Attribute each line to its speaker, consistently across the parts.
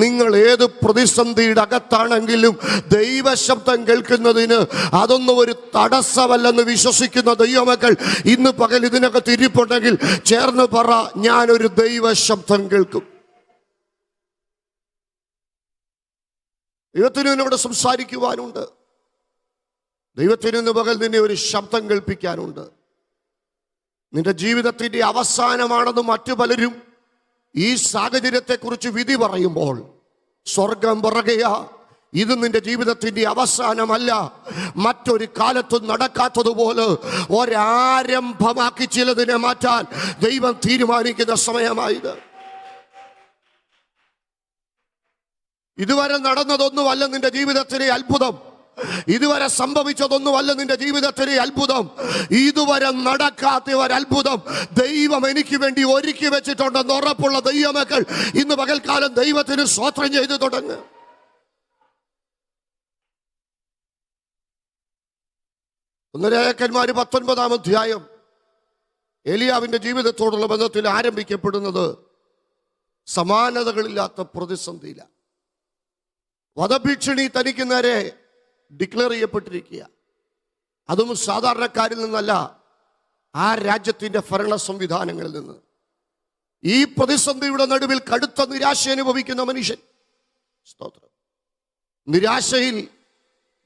Speaker 1: നിങ്ങൾ ഏത് പ്രതിസന്ധിയുടെ അകത്താണെങ്കിലും ദൈവശബ്ദം കേൾക്കുന്നതിന് അതൊന്നും ഒരു തടസ്സമല്ലെന്ന് വിശ്വസിക്കുന്ന ദൈവമക്കൾ ഇന്ന് പകൽ ഇതിനകത്ത് ഇരിപ്പുണ്ടെങ്കിൽ ചേർന്ന് പറ, ഞാനൊരു ദൈവശബ്ദം കേൾക്കും. ദൈവത്തിന് എന്നോട് സംസാരിക്കുവാനുണ്ട്. ദൈവത്തിന് ഇന്ന് പകൽ നിന്നെ ഒരു ശബ്ദം കേൾപ്പിക്കാനുണ്ട്. നിന്റെ ജീവിതത്തിന്റെ അവസാനമാണെന്ന് മറ്റു പലരും ഈ സാഹചര്യത്തെക്കുറിച്ച് വിധി പറയുമ്പോൾ സ്വർഗം പറയുകയാ, ഇത് നിന്റെ ജീവിതത്തിന്റെ അവസാനമല്ല. മറ്റൊരു കാലത്തും നടക്കാത്തതുപോലെ ഒരാരംഭമാക്കി ചിലതിനെ മാറ്റാൻ ദൈവം തീരുമാനിക്കുന്ന സമയമായത്. ഇതുവരെ നടന്നതൊന്നുമല്ല നിന്റെ ജീവിതത്തിലെ അത്ഭുതം. ഇതുവരെ സംഭവിച്ചതൊന്നുമല്ല നിന്റെ ജീവിതത്തിലെ അത്ഭുതം. ഇതുവരെ നടക്കാത്ത ഒരു അത്ഭുതം ദൈവം എനിക്ക് വേണ്ടി ഒരുക്കി വെച്ചിട്ടുണ്ടെന്ന് ഉറപ്പുള്ള ദൈവമക്കൾ ഇന്ന് പകൽക്കാലം ദൈവത്തിന് സ്തോത്രം ചെയ്തു തുടങ്ങുക. ഒന്നരായക്കന്മാര് 19-ാം അധ്യായം ഏലിയാവിന്റെ ജീവിതത്തോടുള്ള ബന്ധത്തിൽ ആരംഭിക്കപ്പെടുന്നത് സമാനതകളില്ലാത്ത പ്രതിസന്ധിയില്ല. വധഭീഷണി തനിക്ക് നേരെ ഡിക്ലെയർ ചെയ്യപ്പെട്ടിരിക്കുക. അതും സാധാരണക്കാരിൽ നിന്നല്ല, ആ രാജ്യത്തിന്റെ ഭരണ സംവിധാനങ്ങളിൽ നിന്ന്. ഈ പ്രതിസന്ധിയുടെ നടുവിൽ കടുത്ത നിരാശ അനുഭവിക്കുന്ന മനുഷ്യൻ, സ്തോത്രം, നിരാശയിൽ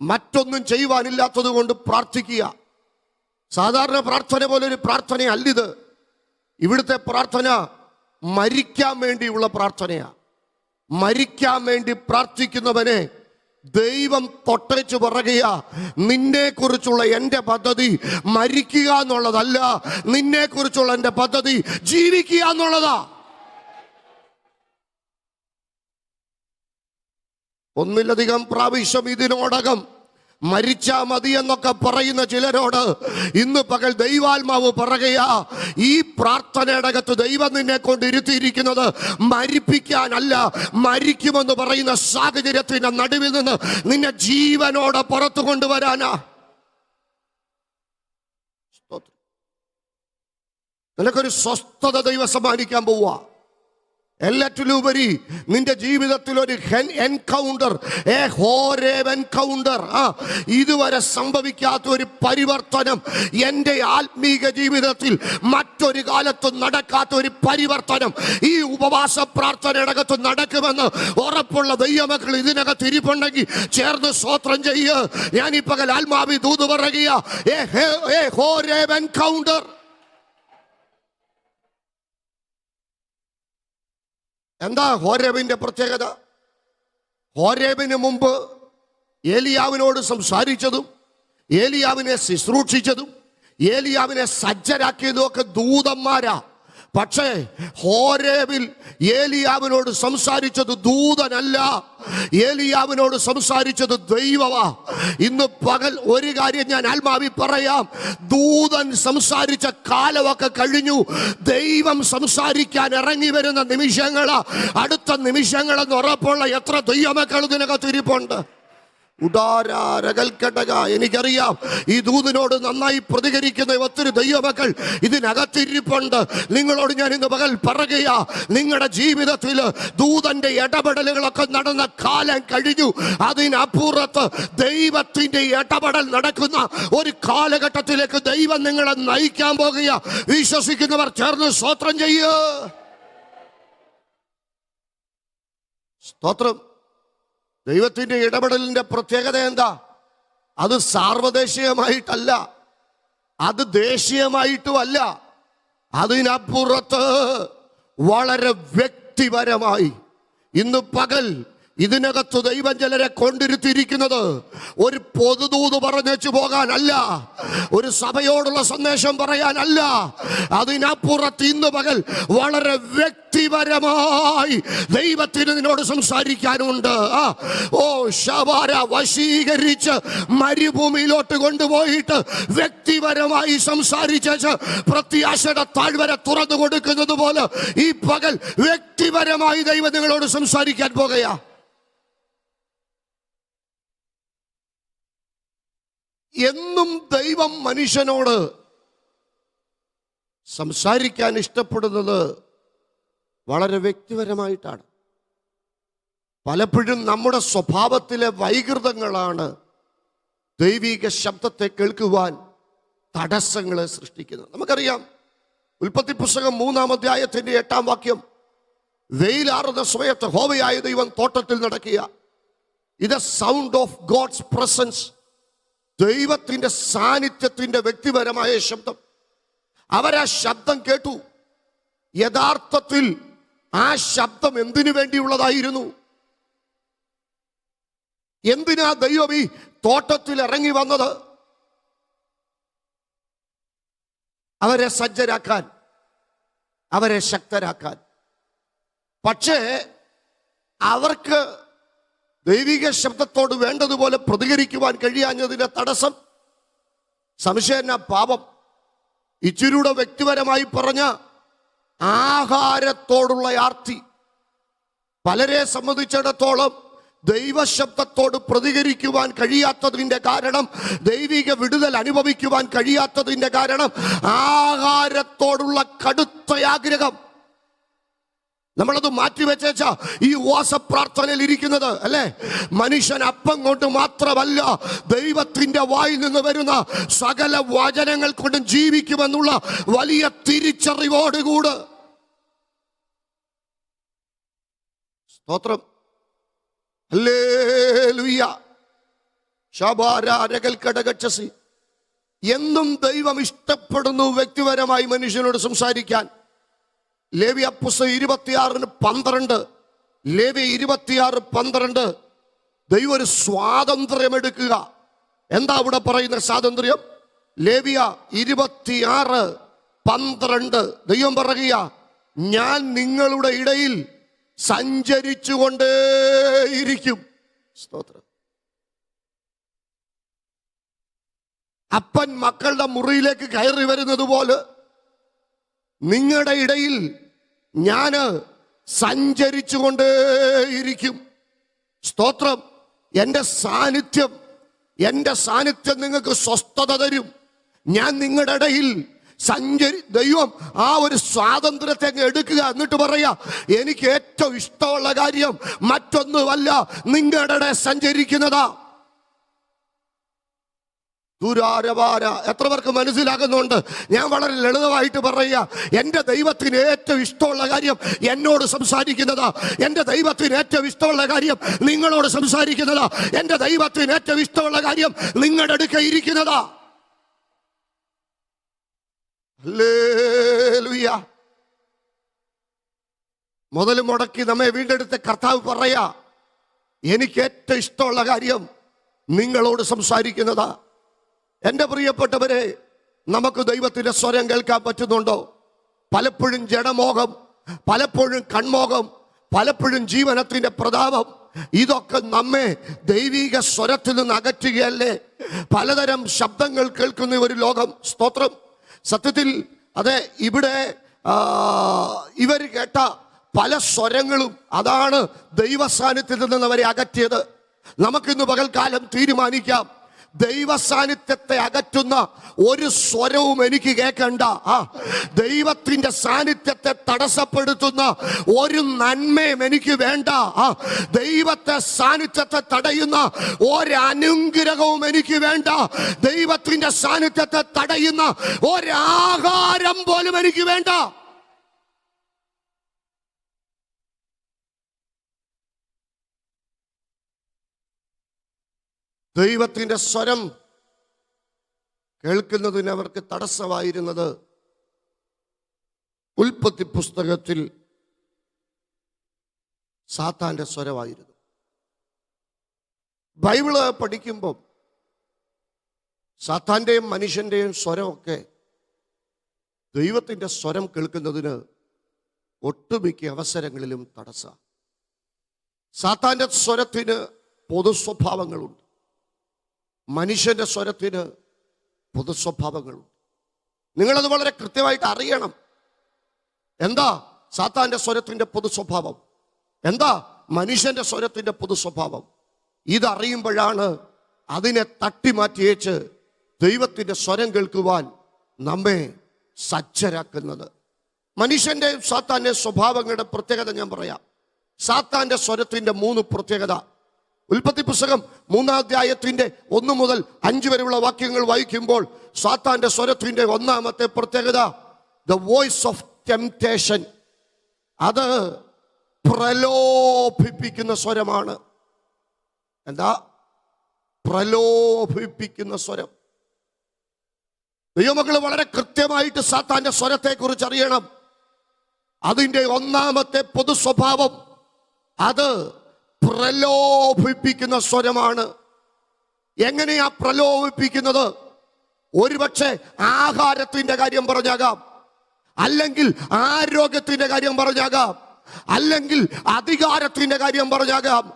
Speaker 1: മറ്റൊന്നും ചെയ്യുവാനില്ലാത്തത് കൊണ്ട് പ്രാർത്ഥിക്കുക. സാധാരണ പ്രാർത്ഥന പോലെ ഒരു പ്രാർത്ഥന അല്ലിത്. ഇവിടുത്തെ പ്രാർത്ഥന മരിക്കാൻ വേണ്ടിയുള്ള പ്രാർത്ഥനയാണ്. മരിക്കാൻ വേണ്ടി പ്രാർത്ഥിക്കുന്നവനെ ദൈവം തൊട്ടേച്ചു പറയുക, നിന്നെ കുറിച്ചുള്ള എൻ്റെ പദ്ധതി മരിക്കുക എന്നുള്ളതല്ല, നിന്നെ കുറിച്ചുള്ള എൻ്റെ പദ്ധതി ജീവിക്കുക എന്നുള്ളതാ. ഒന്നിലധികം പ്രാവശ്യം ഇതിനോടകം മരിച്ചാ മതി എന്നൊക്കെ പറയുന്ന ചിലരോട് ഇന്ന് പകൽ ദൈവാത്മാവ് പറയുകയാ, ഈ പ്രാർത്ഥനയുടെ അകത്ത് ദൈവം നിന്നെ കൊണ്ട് ഇരുത്തിയിരിക്കുന്നത് മരിപ്പിക്കാനല്ല, മരിക്കുമെന്ന് പറയുന്ന സാഹചര്യത്തിന്റെ നടുവിൽ നിന്ന് നിന്നെ ജീവനോടെ പുറത്തു കൊണ്ടുവരാനാ. നിനക്കൊരു സ്വസ്ഥത ദൈവം സമ്മാനിക്കാൻ പോവാ. എല്ലാറ്റിലുപരി നിന്റെ ജീവിതത്തിൽ ഒരു എൻകൗണ്ടർ, എൻകൗണ്ടർ, ഇതുവരെ സംഭവിക്കാത്ത ഒരു പരിവർത്തനം എൻ്റെ ആത്മീക ജീവിതത്തിൽ മറ്റൊരു കാലത്തും നടക്കാത്ത ഒരു പരിവർത്തനം ഈ ഉപവാസ പ്രാർത്ഥനയകത്ത് നടക്കുമെന്ന് ഉറപ്പുള്ള ദൈവമക്കൾ ഇതിനകത്ത് ഇരിപ്പുണ്ടെങ്കിൽ ചേർന്ന് സ്തോത്രം ചെയ്യുക. ഞാൻ ഈ പകൽ ആത്മാവി ദൂത് പറയുക, എൻകൗണ്ടർ. എന്താ ഹോരേബിന്റെ പ്രത്യേകത? ഹോരേബിന് മുമ്പ് ഏലിയാവിനോട് സംസാരിച്ചതും ഏലിയാവിനെ ശുശ്രൂഷിച്ചതും ഏലിയാവിനെ സജ്ജരാക്കിയതും ഒക്കെ ദൂതന്മാരാ. പക്ഷേ ഹോരേബിൽ ഏലിയാവിനോട് സംസാരിച്ചത് ദൂതനല്ല, ഏലിയാവിനോട് സംസാരിച്ചത് ദൈവമാ. ഇന്ന് പകൽ ഒരു കാര്യം ഞാൻ ആത്മാവി പറയാം, ദൂതൻ സംസാരിച്ച കാലമൊക്കെ കഴിഞ്ഞു. ദൈവം സംസാരിക്കാൻ ഇറങ്ങി വരുന്ന നിമിഷങ്ങളാ അടുത്ത നിമിഷങ്ങളെന്ന് ഉറപ്പുള്ള എത്ര ദൈവമക്കൾ ഇതിനകത്ത് ഇരിപ്പുണ്ട്. എനിക്കറിയാം ഈ ദൂതിനോട് നന്നായി പ്രതികരിക്കുന്ന ഒത്തിരി ദൈവമക്കൾ ഇതിനകത്തിരിപ്പുണ്ട്. നിങ്ങളോട് ഞാൻ ഇന്ന് പകൽ പറയുകയാ, നിങ്ങളുടെ ജീവിതത്തിൽ ദൂതന്റെ ഇടപെടലുകളൊക്കെ നടന്ന കാലം കഴിഞ്ഞു. അതിനപ്പുറത്ത് ദൈവത്തിന്റെ ഇടപെടൽ നടക്കുന്ന ഒരു കാലഘട്ടത്തിലേക്ക് ദൈവം നിങ്ങളെ നയിക്കാൻ പോകുക. വിശ്വസിക്കുന്നവർ ചേർന്ന് സ്തോത്രം ചെയ്യുക. സ്തോത്രം. ദൈവത്തിന്റെ ഇടപെടലിന്റെ പ്രത്യേകത എന്താ? അത് സാർവദേശീയമായിട്ടല്ല, അത് ദേശീയമായിട്ടുമല്ല, അതിനപ്പുറത്ത് വളരെ വ്യക്തിപരമായി ഇന്ന് പകൽ ഇതിനകത്ത് ദൈവം ചിലരെ കൊണ്ടിരുത്തിയിരിക്കുന്നത് ഒരു പൊതുദൂത് പറഞ്ഞേച്ചു പോകാനല്ല, ഒരു സഭയോടുള്ള സന്ദേശം പറയാനല്ല. അതിനപ്പുറത്ത് ഇന്ന് പകൽ വളരെ വ്യക്തിപരമായി ദൈവത്തിന് നിന്നോട് സംസാരിക്കാനുണ്ട്. ഓ ശബാര വശീകരിച്ച് മരുഭൂമിയിലോട്ട് കൊണ്ടുപോയിട്ട് വ്യക്തിപരമായി സംസാരിച്ച് പ്രത്യാശയുടെ താഴ്വര തുറന്നു കൊടുക്കുന്നത് പോലെ ഈ പകൽ വ്യക്തിപരമായി ദൈവം നിങ്ങളോട് സംസാരിക്കാൻ പോകുകയാ. എന്നും ദൈവം മനുഷ്യനോട് സംസാരിക്കാൻ ഇഷ്ടപ്പെടുന്നത് വളരെ വ്യക്തിപരമായിട്ടാണ്. പലപ്പോഴും നമ്മുടെ സ്വഭാവത്തിലെ വൈകൃതങ്ങളാണ് ദൈവിക ശബ്ദത്തെ കേൾക്കുവാൻ തടസ്സങ്ങളെ സൃഷ്ടിക്കുന്നത്. നമുക്കറിയാം, ഉൽപ്പത്തി പുസ്തകം 3-ാം അധ്യായത്തിന്റെ 8-ാം വാക്യം, വെയിലാറുന്ന സമയത്ത് യഹോവയായ ദൈവം തോട്ടത്തിൽ നടക്കുക. ഇത് സൗണ്ട് ഓഫ് ഗോഡ്സ് പ്രസൻസ്, ദൈവത്തിന്റെ സാന്നിധ്യത്തിന്റെ വ്യക്തിപരമായ ശബ്ദം. അവരാ ശബ്ദം കേട്ടു. യഥാർത്ഥത്തിൽ ആ ശബ്ദം എന്തിനു വേണ്ടിയുള്ളതായിരുന്നു? എന്തിനാ ദൈവം ഈ തോട്ടത്തിൽ ഇറങ്ങി വന്നത്? അവരെ സജ്ജരാക്കാൻ, അവരെ ശക്തരാക്കാൻ. പക്ഷേ അവർക്ക് ദൈവിക ശബ്ദത്തോട് വേണ്ടതുപോലെ പ്രതികരിക്കുവാൻ കഴിയാഞ്ഞതിന്റെ തടസ്സം സംശയന പാപം. ഇച്ചിരൂടെ വ്യക്തിപരമായി പറഞ്ഞ ആഹാരത്തോടുള്ള ആർത്തി. പലരെ സംബന്ധിച്ചിടത്തോളം ദൈവശബ്ദത്തോട് പ്രതികരിക്കുവാൻ കഴിയാത്തതിന്റെ കാരണം, ദൈവിക വിടുതൽ അനുഭവിക്കുവാൻ കഴിയാത്തതിന്റെ കാരണം ആഹാരത്തോടുള്ള കടുത്ത ആഗ്രഹം. നമ്മളത് മാറ്റിവെച്ച ഈ ഉപവാസ പ്രാർത്ഥനയിൽ ഇരിക്കുന്നത് അല്ലേ? മനുഷ്യൻ അപ്പം കൊണ്ട് മാത്രമല്ല, ദൈവത്തിന്റെ വായിൽ നിന്ന് വരുന്ന സകല വചനങ്ങൾ കൊണ്ടും ജീവിക്കുമെന്നുള്ള വലിയ തിരിച്ചറിവോടുകൂട്. സ്തോത്രം, ഹല്ലേലൂയ. ശബാരകൽക്കടകച്ചസി. എന്നും ദൈവം ഇഷ്ടപ്പെടുന്നു വ്യക്തിപരമായി മനുഷ്യനോട് സംസാരിക്കാൻ. ലേവ്യ പുസ്തകം 26:12, ലേവ്യ 26:12, ദൈവം ഒരു സ്വാതന്ത്ര്യം എടുക്കുക. എന്താ അവിടെ പറയുന്ന സ്വാതന്ത്ര്യം? ലേവ്യ 26:12 ദൈവം പറയുക, ഞാൻ നിങ്ങളുടെ ഇടയിൽ സഞ്ചരിച്ചു കൊണ്ടേയിരിക്കും. സ്തോത്രം. അപ്പൻ മക്കളുടെ മുറിയിലേക്ക് കയറി വരുന്നത് പോലെ നിങ്ങളുടെ ഇടയിൽ ഞാൻ സഞ്ചരിച്ചു കൊണ്ടേയിരിക്കും. സ്തോത്രം. എൻ്റെ സാന്നിധ്യം നിങ്ങൾക്ക് സ്വസ്ഥത തരും. ഞാൻ നിങ്ങളുടെ ഇടയിൽ ദൈവം ആ ഒരു സ്വാതന്ത്ര്യത്തെ അങ്ങ് എടുക്കുക. എന്നിട്ട് പറയാ, എനിക്ക് ഏറ്റവും ഇഷ്ടമുള്ള കാര്യം മറ്റൊന്നുമല്ല, നിങ്ങളുടെ സഞ്ചരിക്കുന്നതാ. ദുരാരവാര. എത്ര പേർക്ക് മനസ്സിലാകുന്നുണ്ട്? ഞാൻ വളരെ ലളിതമായിട്ട് പറയുക, എൻ്റെ ദൈവത്തിന് ഏറ്റവും ഇഷ്ടമുള്ള കാര്യം എന്നോട് സംസാരിക്കുന്നതാ. എൻ്റെ ദൈവത്തിന് ഏറ്റവും ഇഷ്ടമുള്ള കാര്യം നിങ്ങളോട് സംസാരിക്കുന്നതാ. എൻ്റെ ദൈവത്തിന് ഏറ്റവും ഇഷ്ടമുള്ള കാര്യം നിങ്ങളുടെ അടുക്ക ഇരിക്കുന്നതാ. ഹല്ലേലൂയ. മുതൽ മുടക്കി നമ്മെ വീണ്ടെടുത്ത കർത്താവ് പറയാ, എനിക്ക് ഏറ്റവും ഇഷ്ടമുള്ള കാര്യം നിങ്ങളോട് സംസാരിക്കുന്നതാ. എൻ്റെ പ്രിയപ്പെട്ടവരെ, നമുക്ക് ദൈവത്തിന്റെ സ്വരം കേൾക്കാൻ പറ്റുന്നുണ്ടോ? പലപ്പോഴും ജഡമോഹം, പലപ്പോഴും കൺമോഹം, പലപ്പോഴും ജീവനത്തിന്റെ പ്രതാപം, ഇതൊക്കെ നമ്മെ ദൈവിക സ്വരത്തിൽ നിന്ന് അകറ്റുകയല്ലേ? പലതരം ശബ്ദങ്ങൾ കേൾക്കുന്ന ഒരു ലോകം. സ്തോത്രം. സത്യത്തിൽ അതെ, ഇവിടെ ഇവർ കേട്ട പല സ്വരങ്ങളും അതാണ് ദൈവ സാന്നിധ്യത്തിൽ നിന്ന് അവരെ അകറ്റിയത്. നമുക്കിന്ന് പകൽക്കാലം തീരുമാനിക്കാം, ദൈവ സാന്നിധ്യത്തെ അകറ്റുന്ന ഒരു സ്വരവും എനിക്ക് കേൾക്കണ്ട. ദൈവത്തിന്റെ സാന്നിധ്യത്തെ തടസ്സപ്പെടുത്തുന്ന ഒരു നന്മയും എനിക്ക് വേണ്ട. ദൈവത്തെ സാന്നിധ്യത്തെ തടയുന്ന ഒരനുഗ്രഹവും എനിക്ക് വേണ്ട. ദൈവത്തിന്റെ സാന്നിധ്യത്തെ തടയുന്ന ഒരാഹാരം പോലും എനിക്ക് വേണ്ട. ദൈവത്തിന്റെ സ്വരം കേൾക്കുന്നതിന് അവർക്ക് തടസ്സമായിരുന്നത് ഉൽപ്പത്തി പുസ്തകത്തിൽ സാത്താന്റെ സ്വരമായിരുന്നു. ബൈബിള് പഠിക്കുമ്പോൾ സാത്താന്റെയും മനുഷ്യന്റെയും സ്വരമൊക്കെ ദൈവത്തിന്റെ സ്വരം കേൾക്കുന്നതിന് ഒട്ടുമിക്ക അവസരങ്ങളിലും തടസ്സ. സാത്താന്റെ സ്വരത്തിന് പൊതു സ്വഭാവങ്ങളുണ്ട്, മനുഷ്യന്റെ സ്വരത്തിന് പൊതു സ്വഭാവങ്ങളുണ്ട്. നിങ്ങളത് വളരെ കൃത്യമായിട്ട് അറിയണം. എന്താ സാത്താന്റെ സ്വരത്തിന്റെ പൊതു സ്വഭാവം? എന്താ മനുഷ്യന്റെ സ്വരത്തിന്റെ പൊതു സ്വഭാവം? ഇതറിയുമ്പോഴാണ് അതിനെ തട്ടിമാറ്റിയേച്ച് ദൈവത്തിന്റെ സ്വരം കേൾക്കുവാൻ നമ്മെ സജ്ജരാക്കുന്നത്. മനുഷ്യന്റെ സാത്താന്റെ സ്വഭാവങ്ങളുടെ പ്രത്യേകത ഞാൻ പറയാം. സാത്താന്റെ സ്വരത്തിന്റെ 3 പ്രത്യേകത. ഉൽപ്പത്തി പുസ്തകം 3-ാം അധ്യായത്തിന്റെ 1 മുതൽ 5 വരെയുള്ള വാക്യങ്ങൾ വായിക്കുമ്പോൾ സാത്താന്റെ സ്വരത്തിന്റെ 1-ാമത്തെ പ്രത്യേകത ദ വോയിസ് ഓഫ് ടെംപ്റ്റേഷൻ. അത് പ്രലോഭിപ്പിക്കുന്ന സ്വരമാണ്. എന്താ? പ്രലോഭിപ്പിക്കുന്ന സ്വരം. ദൈവമക്കൾ വളരെ കൃത്യമായിട്ട് സാത്താന്റെ സ്വരത്തെ കുറിച്ച് അറിയണം. അതിന്റെ 1-ാമത്തെ പൊതു സ്വഭാവം അത് പ്രലോഭിപ്പിക്കുന്ന സ്വരമാണ്. എങ്ങനെയാ പ്രലോഭിപ്പിക്കുന്നത്? ഒരുപക്ഷെ ആഹാരത്തിന്റെ കാര്യം പറഞ്ഞാകാം, അല്ലെങ്കിൽ ആരോഗ്യത്തിന്റെ കാര്യം പറഞ്ഞാകാം, അല്ലെങ്കിൽ അധികാരത്തിന്റെ കാര്യം പറഞ്ഞാകാം.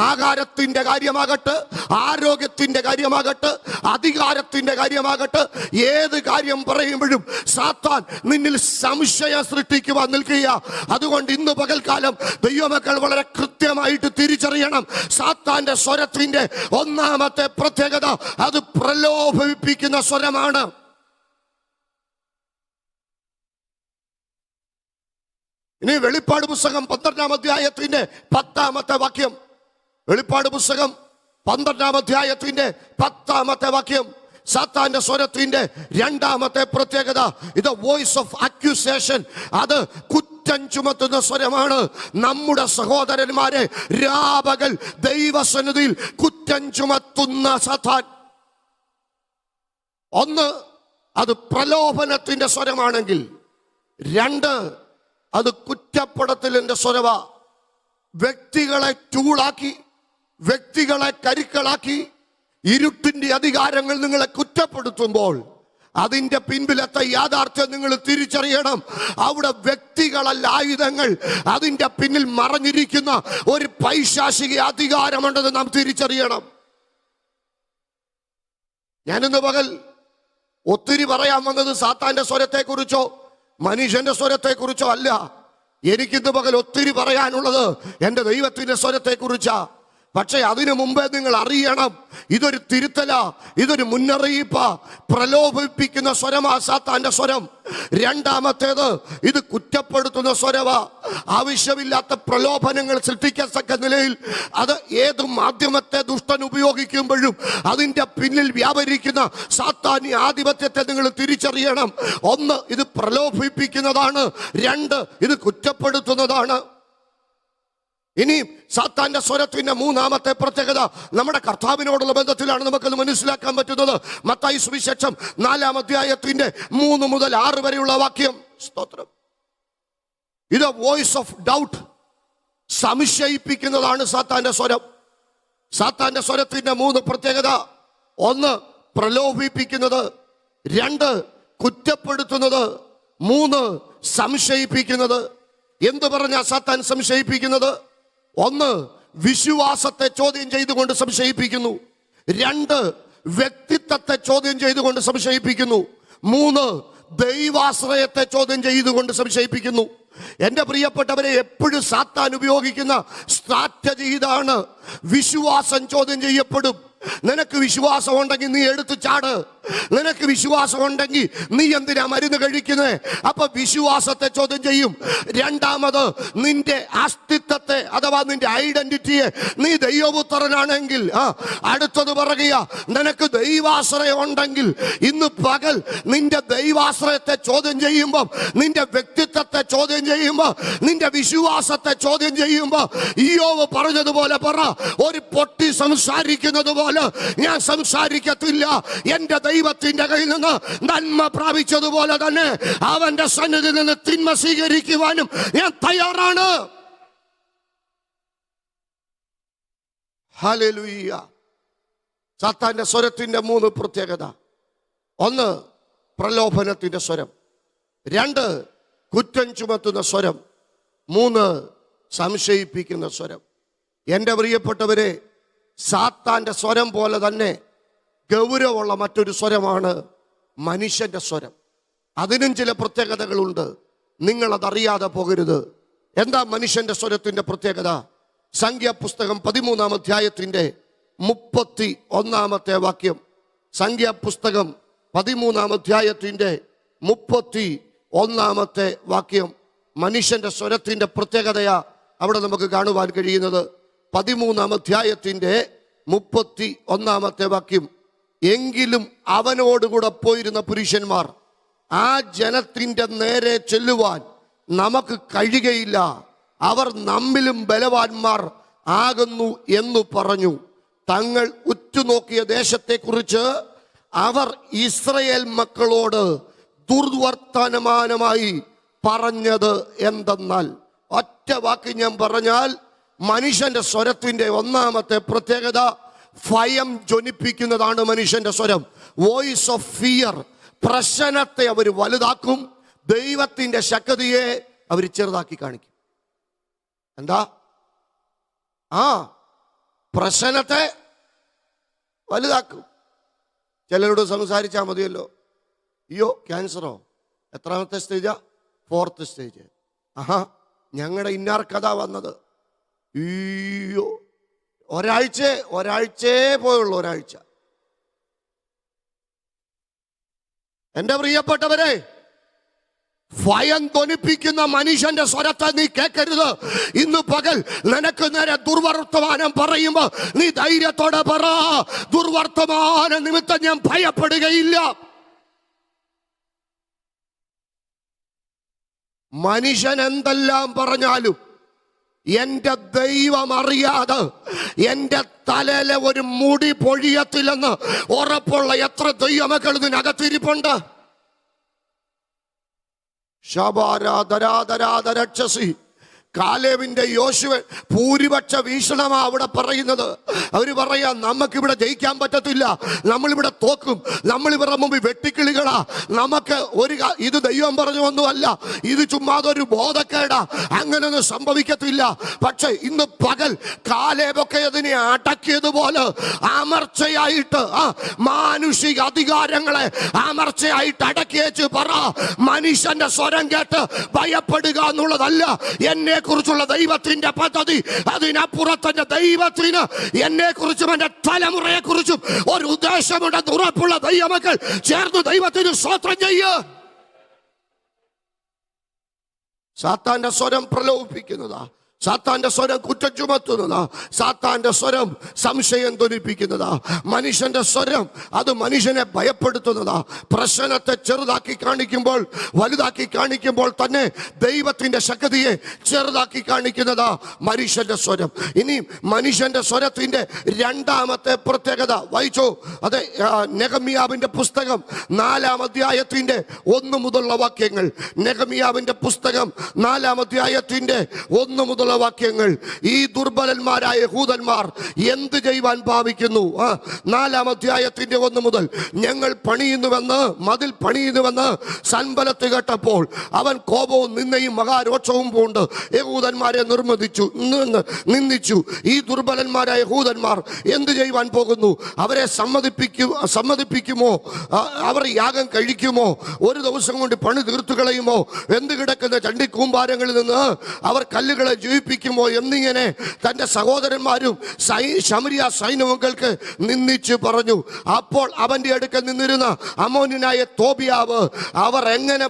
Speaker 1: ആഹാരത്തിന്റെ കാര്യമാകട്ടെ, ആരോഗ്യത്തിന്റെ കാര്യമാകട്ടെ, അധികാരത്തിന്റെ കാര്യമാകട്ടെ, ഏത് കാര്യം പറയുമ്പോഴും സാത്താൻ നിന്നിൽ സംശയം സൃഷ്ടിക്കുവാൻ നിൽക്കുക. അതുകൊണ്ട് ഇന്ന് പകൽക്കാലം ദൈവമക്കൾ വളരെ കൃത്യമായിട്ട് തിരിച്ചറിയണം. സാത്താന്റെ സ്വരത്തിന്റെ 1-ാമത്തെ പ്രത്യേകത അത് പ്രലോഭിപ്പിക്കുന്ന സ്വരമാണ്. ഇനി വെളിപ്പാട് പുസ്തകം 12-ാം അധ്യായത്തിന്റെ 10-ാമത്തെ വാക്യം. വെളിപ്പാട് പുസ്തകം 12-ാം അധ്യായത്തിന്റെ 10-ാമത്തെ വാക്യം. സാത്താന്റെ സ്വരത്തിന്റെ 2-ാമത്തെ പ്രത്യേകത ഇത് വോയിസ് ഓഫ് അക്യൂസേഷൻ. അത് കുറ്റം ചുമത്തുന്ന സ്വരമാണ്. നമ്മുടെ സഹോദരന്മാരെ രാപകൽ ദൈവസന്നിധിയിൽ കുറ്റം ചുമത്തുന്ന സാത്താൻ. 1 അത് പ്രലോഭനത്തിന്റെ സ്വരമാണെങ്കിൽ, 2 അത് കുറ്റപ്പെടുത്തലിന്റെ സ്വരവ. വ്യക്തികളെ ടൂളാക്കി, വ്യക്തികളെ കരുക്കളാക്കി, ഇരുട്ടിന്റെ അധികാരങ്ങൾ നിങ്ങളെ കുറ്റപ്പെടുത്തുമ്പോൾ അതിന്റെ പിൻപിലത്തെ യാഥാർത്ഥ്യം നിങ്ങൾ തിരിച്ചറിയണം. അവിടെ വ്യക്തികളല്ല ആയുധങ്ങൾ, അതിന്റെ പിന്നിൽ മറഞ്ഞിരിക്കുന്ന ഒരു പൈശാചിക അധികാരമുണ്ടെന്ന് നാം തിരിച്ചറിയണം. ഞാനിന്ന് പകൽ ഒത്തിരി പറയാൻ വന്നത് സാത്താന്റെ സ്വരത്തെ കുറിച്ചോ മനുഷ്യന്റെ സ്വരത്തെ കുറിച്ചോ അല്ല. എനിക്കിന്ന് പകൽ ഒത്തിരി പറയാനുള്ളത് എൻ്റെ ദൈവത്തിന്റെ സ്വരത്തെ കുറിച്ചാ. പക്ഷെ അതിനു മുമ്പേ നിങ്ങൾ അറിയണം, ഇതൊരു തിരുത്തലാ, ഇതൊരു മുന്നറിയിപ്പാ. പ്രലോഭിപ്പിക്കുന്ന സ്വരമാ സാത്താന്റെ സ്വരം. 2-ാമത്തേത് ഇത് കുറ്റപ്പെടുത്തുന്ന സ്വരവാ. ആവശ്യമില്ലാത്ത പ്രലോഭനങ്ങൾ സൃഷ്ടിക്കത്തക്ക നിലയിൽ അത് ഏത് മാധ്യമത്തെ ദുഷ്ടൻ ഉപയോഗിക്കുമ്പോഴും അതിന്റെ പിന്നിൽ വ്യാപരിക്കുന്ന സാത്താന്യ ആധിപത്യത്തെ നിങ്ങൾ തിരിച്ചറിയണം. 1 ഇത് പ്രലോഭിപ്പിക്കുന്നതാണ്, 2 ഇത് കുറ്റപ്പെടുത്തുന്നതാണ്. ഇനി സാത്താന്റെ സ്വരത്തിന്റെ 3-ാമത്തെ പ്രത്യേകത നമ്മുടെ കർത്താവിനോടുള്ള ബന്ധത്തിലാണ് നമുക്കത് മനസ്സിലാക്കാൻ പറ്റുന്നത്. മത്തായി സുവിശേഷം 4-ാം അധ്യായത്തിന്റെ 3 മുതൽ 6 വരെയുള്ള വാക്യം. സ്തോത്രം. ഇത് വോയിസ് ഓഫ് ഡൗട്ട്. സംശയിപ്പിക്കുന്നതാണ് സാത്താന്റെ സ്വരം. സാത്താന്റെ സ്വരത്തിന്റെ 3 പ്രത്യേകത: 1 പ്രലോഭിപ്പിക്കുന്നത്, 2 കുറ്റപ്പെടുത്തുന്നത്, 3 സംശയിപ്പിക്കുന്നത്. എന്ത് പറഞ്ഞാ സാത്താൻ സംശയിപ്പിക്കുന്നത്? 1 വിശ്വാസത്തെ ചോദ്യം ചെയ്തുകൊണ്ട് സംശയിപ്പിക്കുന്നു, 2 വ്യക്തിത്വത്തെ ചോദ്യം ചെയ്തുകൊണ്ട് സംശയിപ്പിക്കുന്നു, 3 ദൈവാശ്രയത്തെ ചോദ്യം ചെയ്തുകൊണ്ട് സംശയിപ്പിക്കുന്നു. എൻ്റെ പ്രിയപ്പെട്ടവരെ, എപ്പോഴും സാത്താൻ ഉപയോഗിക്കുന്ന സ്ട്രാറ്റജി ഇതാണ്. വിശ്വാസം ചോദ്യം ചെയ്യപ്പെടും. നിനക്ക് വിശ്വാസം ഉണ്ടെങ്കിൽ നീ എടുത്തു ചാട്. നിനക്ക് വിശ്വാസം ഉണ്ടെങ്കിൽ നീ എന്തിനാ മരുന്ന് കഴിക്കുന്നത്? അപ്പൊ വിശ്വാസത്തെ ചോദ്യം ചെയ്യും. 2ാമത് നിന്റെ അസ്തിത്വത്തെ അഥവാ നിന്റെ ഐഡന്റിറ്റിയെ, നീ ദൈവപുത്രനാണെങ്കിൽ അടുത്തത് പറയുക, നിനക്ക് ദൈവാശ്രയം ഉണ്ടെങ്കിൽ ഇന്ന് പകൽ നിന്റെ ദൈവാശ്രയത്തെ ചോദ്യം ചെയ്യുമ്പോൾ, നിന്റെ വ്യക്തിത്വത്തെ ചോദ്യം ചെയ്യുമ്പോൾ, നിന്റെ വിശ്വാസത്തെ ചോദ്യം ചെയ്യുമ്പോൾ ഇയ്യോബ് പറഞ്ഞതുപോലെ പറ, ഒരു പൊട്ടി സംസാരിക്കുന്നത് പോലെ ഞാൻ സംസാരിക്കത്തില്ല. എന്റെ ദൈവത്തിന്റെ കയ്യിൽ നിന്ന് നന്മ പ്രാപിച്ചതുപോലെ തന്നെ അവന്റെ സന്നിധിയിൽ നിന്ന് തിന്മ സ്വീകരിക്കുവാനും ഞാൻ തയ്യാറാണ്. ഹല്ലേലൂയ. സാത്താന്റെ സ്വരത്തിന്റെ 3 പ്രത്യേകത: 1 പ്രലോഭനത്തിന്റെ സ്വരം, 2 കുറ്റം ചുമത്തുന്ന സ്വരം, 3 സംശയിപ്പിക്കുന്ന സ്വരം. എൻ്റെ പ്രിയപ്പെട്ടവരെ, സാത്താന്റെ സ്വരം പോലെ തന്നെ ഗൗരവമുള്ള മറ്റൊരു സ്വരമാണ് മനുഷ്യന്റെ സ്വരം. അതിനും ചില പ്രത്യേകതകളുണ്ട്. നിങ്ങളതറിയാതെ പോകരുത്. എന്താ മനുഷ്യന്റെ സ്വരത്തിന്റെ പ്രത്യേകത? സംഖ്യാപുസ്തകം 13-ാം അധ്യായത്തിന്റെ 31-ാമത്തെ വാക്യം. സംഖ്യാപുസ്തകം 13-ാം അധ്യായത്തിന്റെ 31-ാമത്തെ വാക്യം. മനുഷ്യന്റെ സ്വരത്തിന്റെ പ്രത്യേകതയാ അവിടെ നമുക്ക് കാണുവാൻ കഴിയുന്നത് 13-ാം അധ്യായത്തിന്റെ 31-ാമത്തെ വാക്യം. എങ്കിലും അവനോടുകൂടെ പോയിരുന്ന പുരുഷന്മാർ ആ ജനത്തിന്റെ നേരെ ചെല്ലുവാൻ നമുക്ക് കഴിയുകയില്ല, അവർ നമ്മിലും ബലവാന്മാർ ആകുന്നു എന്നു പറഞ്ഞു. തങ്ങൾ ഉറ്റുനോക്കിയ ദേശത്തെക്കുറിച്ച് അവർ ഇസ്രയേൽ മക്കളോട് ദുർവർത്തമാനമായി പറഞ്ഞത് എന്തെന്നാൽ, ഒറ്റ വാക്ക് ഞാൻ പറഞ്ഞാൽ, മനുഷ്യന്റെ സ്വരത്തിന്റെ ഒന്നാമത്തെ പ്രത്യേകത ഭയം ജ്വനിപ്പിക്കുന്നതാണ്. മനുഷ്യന്റെ സ്വരം, വോയിസ് ഓഫ് ഫിയർ. പ്രശ്നത്തെ അവർ വലുതാക്കും, ദൈവത്തിന്റെ ശക്തിയെ അവർ ചെറുതാക്കി കാണിക്കും. എന്താ? പ്രശ്നത്തെ വലുതാക്കും. ചിലരോട് സംസാരിച്ചാൽ മതിയല്ലോ, അയ്യോ ക്യാൻസറോ, എത്രാമത്തെ സ്റ്റേജാ? 4th stage. ഞങ്ങളുടെ ഇന്നാർ കഥ വന്നത്, അയ്യോ ഒരാഴ്ചേ പോയുള്ളൂ, ഒരാഴ്ച. എന്റെ പ്രിയപ്പെട്ടവരെ, ഭയം ധ്വനിപ്പിക്കുന്ന മനുഷ്യന്റെ സ്വരത്തെ നീ കേൾക്കരുത്. ഇന്ന് പകൽ നിനക്ക് നേരെ ദുർവർത്തമാനം പറയുമ്പോ നീ ധൈര്യത്തോടെ പറ, ദുർവർത്തമാന നിമിത്തം ഞാൻ ഭയപ്പെടുകയില്ല. മനുഷ്യൻ എന്തെല്ലാം പറഞ്ഞാലും എന്റെ ദൈവം അറിയാതെ എന്റെ തലയിലെ ഒരു മുടി പൊഴിയത്തില്ലെന്ന് ഉറപ്പുള്ള എത്ര ദൈവമക്കൾ ഇതിനകത്തിരിപ്പുണ്ട്. ശബാരാധരാധരാധരക്ഷസി കാലേവിന്റെ യോശുവ ഭൂരിപക്ഷ വീക്ഷണമാ അവിടെ പറയുന്നത്. അവര് പറയാ, നമുക്കിവിടെ ജയിക്കാൻ പറ്റത്തില്ല, നമ്മളിവിടെ തോക്കും, നമ്മളിവരുടെ മുമ്പിൽ വെട്ടിക്കിളികളാ, നമുക്ക് ഇത് ദൈവം പറഞ്ഞൊന്നുമല്ല, ഇത് ചുമ്മാതൊരു ബോധക്കേടാ, അങ്ങനൊന്നും സംഭവിക്കത്തില്ല. പക്ഷെ ഇന്ന് പകൽ കാലേവൊക്കെ അതിനെ അടക്കിയതുപോലെ അമർച്ചയായിട്ട് മാനുഷിക അധികാരങ്ങളെ അമർച്ചയായിട്ട് അടക്കിയേച്ച് പറ, മനുഷ്യന്റെ സ്വരം കേട്ട് ഭയപ്പെടുക എന്നുള്ളതല്ല എന്നെ കുറിച്ചുള്ള ദൈവത്തിന്റെ പദ്ധതി. അതിനപ്പുറത്തെ ദൈവത്തിന് എന്നെ കുറിച്ചും എന്റെ തലമുറയെ കുറിച്ചും ഒരു ഉദ്ദേശമുണ്ടെന്ന് ഉറപ്പുള്ള ദൈവമക്കൾ ചേർന്ന് ദൈവത്തിന് സ്തോത്രം ചെയ്യുക. സാത്താന്റെ സ്വരം പ്രലോഭിപ്പിക്കുന്നതാ, സാത്താന്റെ സ്വരം കുറ്റം ചുമത്തുന്നതാ, സാത്താന്റെ സ്വരം സംശയം ധ്വനിപ്പിക്കുന്നതാ, മനുഷ്യന്റെ സ്വരം അത് മനുഷ്യനെ ഭയപ്പെടുത്തുന്നതാ. പ്രശ്നത്തെ ചെറുതാക്കി കാണിക്കുമ്പോൾ, വലുതാക്കി കാണിക്കുമ്പോൾ തന്നെ ദൈവത്തിന്റെ ശക്തിയെ ചെറുതാക്കി കാണിക്കുന്നതാ മനുഷ്യന്റെ സ്വരം. ഇനി മനുഷ്യന്റെ സ്വരത്തിന്റെ രണ്ടാമത്തെ പ്രത്യേകത വായിച്ചോ. അതെ, നെഹമ്യാവിന്റെ പുസ്തകം 4-ാം അധ്യായത്തിന്റെ 1 മുതലുള്ള വാക്യങ്ങൾ. നെഹമ്യാവിന്റെ പുസ്തകം 4-ാം അധ്യായത്തിന്റെ 1 മുതൽ വാക്യങ്ങൾ. ഈ ദുർബലന്മാരായ യഹൂദന്മാർ എന്ത് ചെയ്യുവാൻ ഭാവിക്കുന്നു? 4-ാം അധ്യായത്തിന്റെ 1 മുതൽ. ഞങ്ങൾ മതിൽ പണിയുന്നുവെന്ന് സൻബല്ലത്ത് കേട്ടപ്പോൾ അവൻ കോപവും നിന്നയും മഹാരോക്ഷവും പൂണ്ട് യഹൂദന്മാരെ നിന്ദിച്ചു. ഈ ദുർബലന്മാരായ യഹൂദന്മാർ എന്ത് ചെയ്യുവാൻ പോകുന്നു? അവരെ സമ്മതിപ്പിക്കുമോ? അവർ യാഗം കഴിക്കുമോ? ഒരു ദിവസം കൊണ്ട് പണി തീർത്തു കളയുമോ? എന്ത് കിടക്കുന്ന ചണ്ടിക്കൂമ്പാരങ്ങളിൽ നിന്ന് അവർ കല്ലുകളെ ജീവിപ്പിക്കുമോ എന്നിങ്ങനെ തന്റെ സഹോദരന്മാരും ശമരിയ സൈന്യങ്ങൾക്ക് നിന്ദിച്ചു പറഞ്ഞു. അപ്പോൾ അവന്റെ അടുക്കൽ നിന്നിരുന്ന അമ്മോന്യനായ തോബിയാവ്, അവർ എങ്ങനെ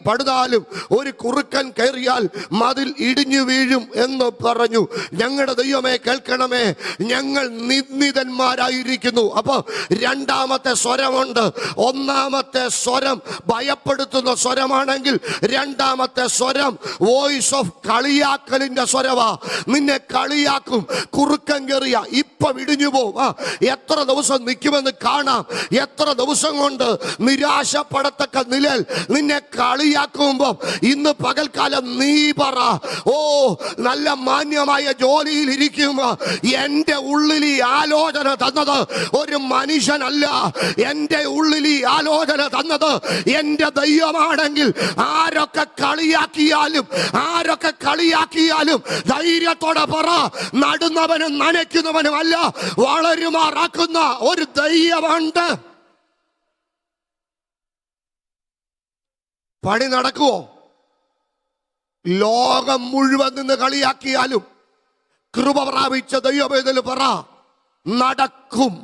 Speaker 1: പണിതാലും ഒരു കുറുക്കൻ കയറിയാൽ മതിൽ ഇടിഞ്ഞു വീഴും എന്ന് പറഞ്ഞു. ഞങ്ങളുടെ ദൈവമേ കേൾക്കണമേ, ഞങ്ങൾ നിന്ദിതന്മാരായിരിക്കുന്നു. അപ്പൊ രണ്ടാമത്തെ സ്വരമുണ്ട്. ഒന്നാമത്തെ സ്വരം ഭയപ്പെടുത്തുന്ന സ്വരമാണെങ്കിൽ രണ്ടാമത്തെ സ്വരം വോയിസ് ഓഫ് കളിയാക്കലിന്റെ സ്വരവാ. നിന്നെ കളിയാക്കും, കുറുക്കൻ കയറിയ ഇപ്പൊ ഇടിഞ്ഞു പോവും. എത്ര ദിവസം നിൽക്കുമെന്ന് കാണാം. എത്ര ദിവസം കൊണ്ട് നിരാശപ്പെടത്തക്ക നിലയിൽ നിന്നെ കളിയാക്കുമ്പോ ഇന്ന് പകൽക്കാലം നീ പറ, ഓ നല്ല മാന്യമായ ജോലിയിൽ ഇരിക്കുമ്പോ എന്റെ ഉള്ളിൽ ഈ ആലോചന തന്നത് ഒരു മനുഷ്യനല്ല, എന്റെ ഉള്ളിൽ ഈ ആലോചന തന്നത് എന്റെ ദൈവമാണെങ്കിൽ ആരൊക്കെ കളിയാക്കിയാലും ധൈര്യത്തോടെ പറ, നടുന്നവനും നനയ്ക്കുന്നവനുമല്ല വളരുമാറാക്കുന്ന ഒരു ദൈവമുണ്ട്. പണി നടക്കുവോ? ലോകം മുഴുവൻ നിന്ന് കളിയാക്കിയാലും കൃപ പ്രാപിച്ച ദൈവമേതിൽ പറ, നടക്കും.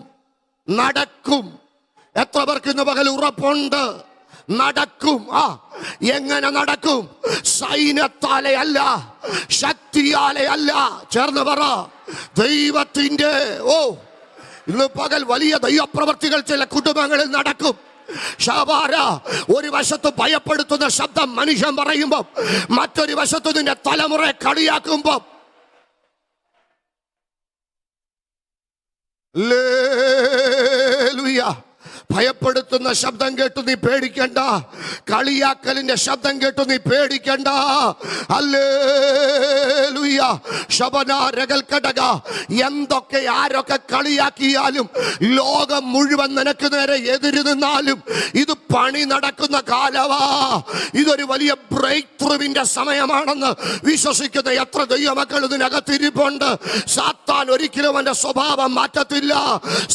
Speaker 1: എത്ര പേർക്ക് ഇന്ന് പകൽ ഉറപ്പുണ്ട്? നടക്കും. എങ്ങനെ നടക്കും? സൈന്യത്താലെ അല്ല, ശക്തിയാലെ അല്ല. ചേർന്ന് പറ, ദൈവത്തിന്റെ. ഇന്ന് പകൽ വലിയ ദൈവപ്രവർത്തികൾ ചില കുടുംബങ്ങളിൽ നടക്കും. ഷാബാര, ഒരു വശത്ത് ഭയപ്പെടുത്തുന്ന ശബ്ദം മനുഷ്യൻ പറയുമ്പോ, മറ്റൊരു വശത്ത് നിന്റെ തലമുറയെ കളിയാക്കുമ്പോ, ഹല്ലേലൂയ. ഭയപ്പെടുത്തുന്ന ശബ്ദം കേട്ടു നീ പേടിക്കണ്ട. കളിയാക്കലിന്റെ ശബ്ദം കേട്ടു നീ പേടിക്കണ്ട. ഹല്ലേലൂയ. ശബന രഗൽക്കടക. എന്തൊക്കെ ആരൊക്കെ കളിയാക്കിയാലും, ലോകം മുഴുവൻ നിനക്ക് നേരെ എതിര് നിന്നാലും, ഇത് പണി നടക്കുന്ന കാലവാ. ഇതൊരു വലിയ ബ്രേക്ക് ത്രൂവിന്റെ സമയമാണെന്ന് വിശ്വസിക്കുന്ന എത്ര ദൈവമക്കൾ ഇതിനകത്തിരിപ്പുണ്ട്. സാത്താൻ ഒരിക്കലും അവന്റെ സ്വഭാവം മാറ്റത്തില്ല.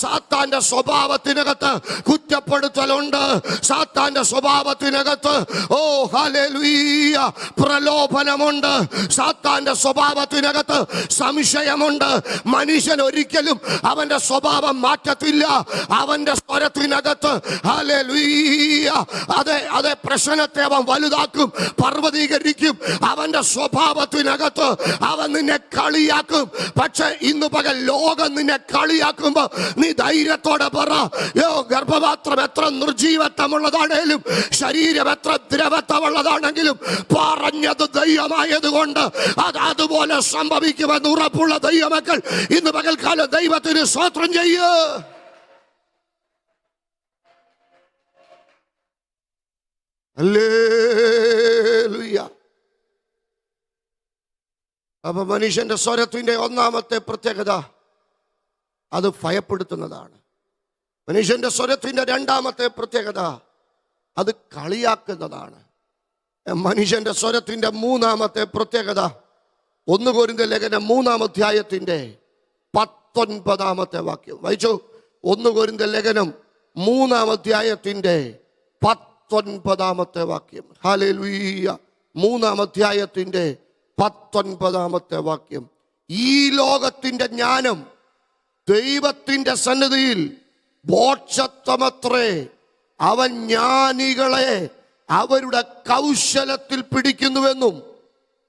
Speaker 1: സാത്താന്റെ സ്വഭാവത്തിനകത്ത് കുറ്റപ്പെടുത്തലുണ്ട്. സാത്താന്റെ സ്വഭാവത്തിനകത്ത് ഹല്ലേലൂയ പ്രലോഭനമുണ്ട്. സാത്താന്റെ സ്വഭാവത്തിനകത്ത് സംശയമുണ്ട്. മനുഷ്യൻ ഒരിക്കലും അവന്റെ സ്വഭാവം മാറ്റത്തില്ല. അവന്റെ സ്വരത്തിനകത്ത് ഹല്ലേലൂയ അതെ പ്രശ്നത്തെ അവൻ വലുതാക്കും, പർവ്വതീകരിക്കും. അവന്റെ സ്വഭാവത്തിനകത്ത് അവൻ നിന്നെ കളിയാക്കും. പക്ഷെ ഇന്ന് പകൽ ലോകം നിന്നെ കളിയാക്കുമ്പോ നീ ധൈര്യത്തോടെ പറ, ഗർഭപാത്രം എത്ര നിർജീവത്വമുള്ളതാണേലും, ശരീരം എത്ര ദ്രവത്വമുള്ളതാണെങ്കിലും, പറഞ്ഞത് ദൈവമായത് കൊണ്ട് അത് അതുപോലെ സംഭവിക്കുമെന്ന് ഉറപ്പുള്ള ദൈവമക്കൾ ഇന്ന് പകൽക്കാലം ദൈവത്തിന് സ്തോത്രം ചെയ്യൂ. ഹല്ലേലൂയ. അപ്പൊ മനുഷ്യന്റെ സ്വരത്തിന്റെ ഒന്നാമത്തെ പ്രത്യേകത അത് ഭയപ്പെടുത്തുന്നതാണ്. മനുഷ്യന്റെ സ്വരത്തിന്റെ രണ്ടാമത്തെ പ്രത്യേകത അത് കളിയാക്കുന്നതാണ്. മനുഷ്യന്റെ സ്വരത്തിന്റെ മൂന്നാമത്തെ പ്രത്യേകത 1 കൊരിന്ത്യർ ലേഖനം 3-ാം അധ്യായത്തിന്റെ 19-ാമത്തെ വാക്യം വായിച്ചു. 1 കൊരിന്ത്യർ ലേഖനം 3-ാം അധ്യായത്തിന്റെ 19-ാമത്തെ വാക്യം. ഹല്ലേലൂയ. 3-ാം അധ്യായത്തിന്റെ 19-ാമത്തെ വാക്യം. ഈ ലോകത്തിന്റെ ജ്ഞാനം ദൈവത്തിന്റെ സന്നിധിയിൽ ബോധത്വമത്രേ. അവൻ ജ്ഞാനികളെ അവരുടെ കൗശലത്തിൽ പിടിക്കുന്നുവെന്നും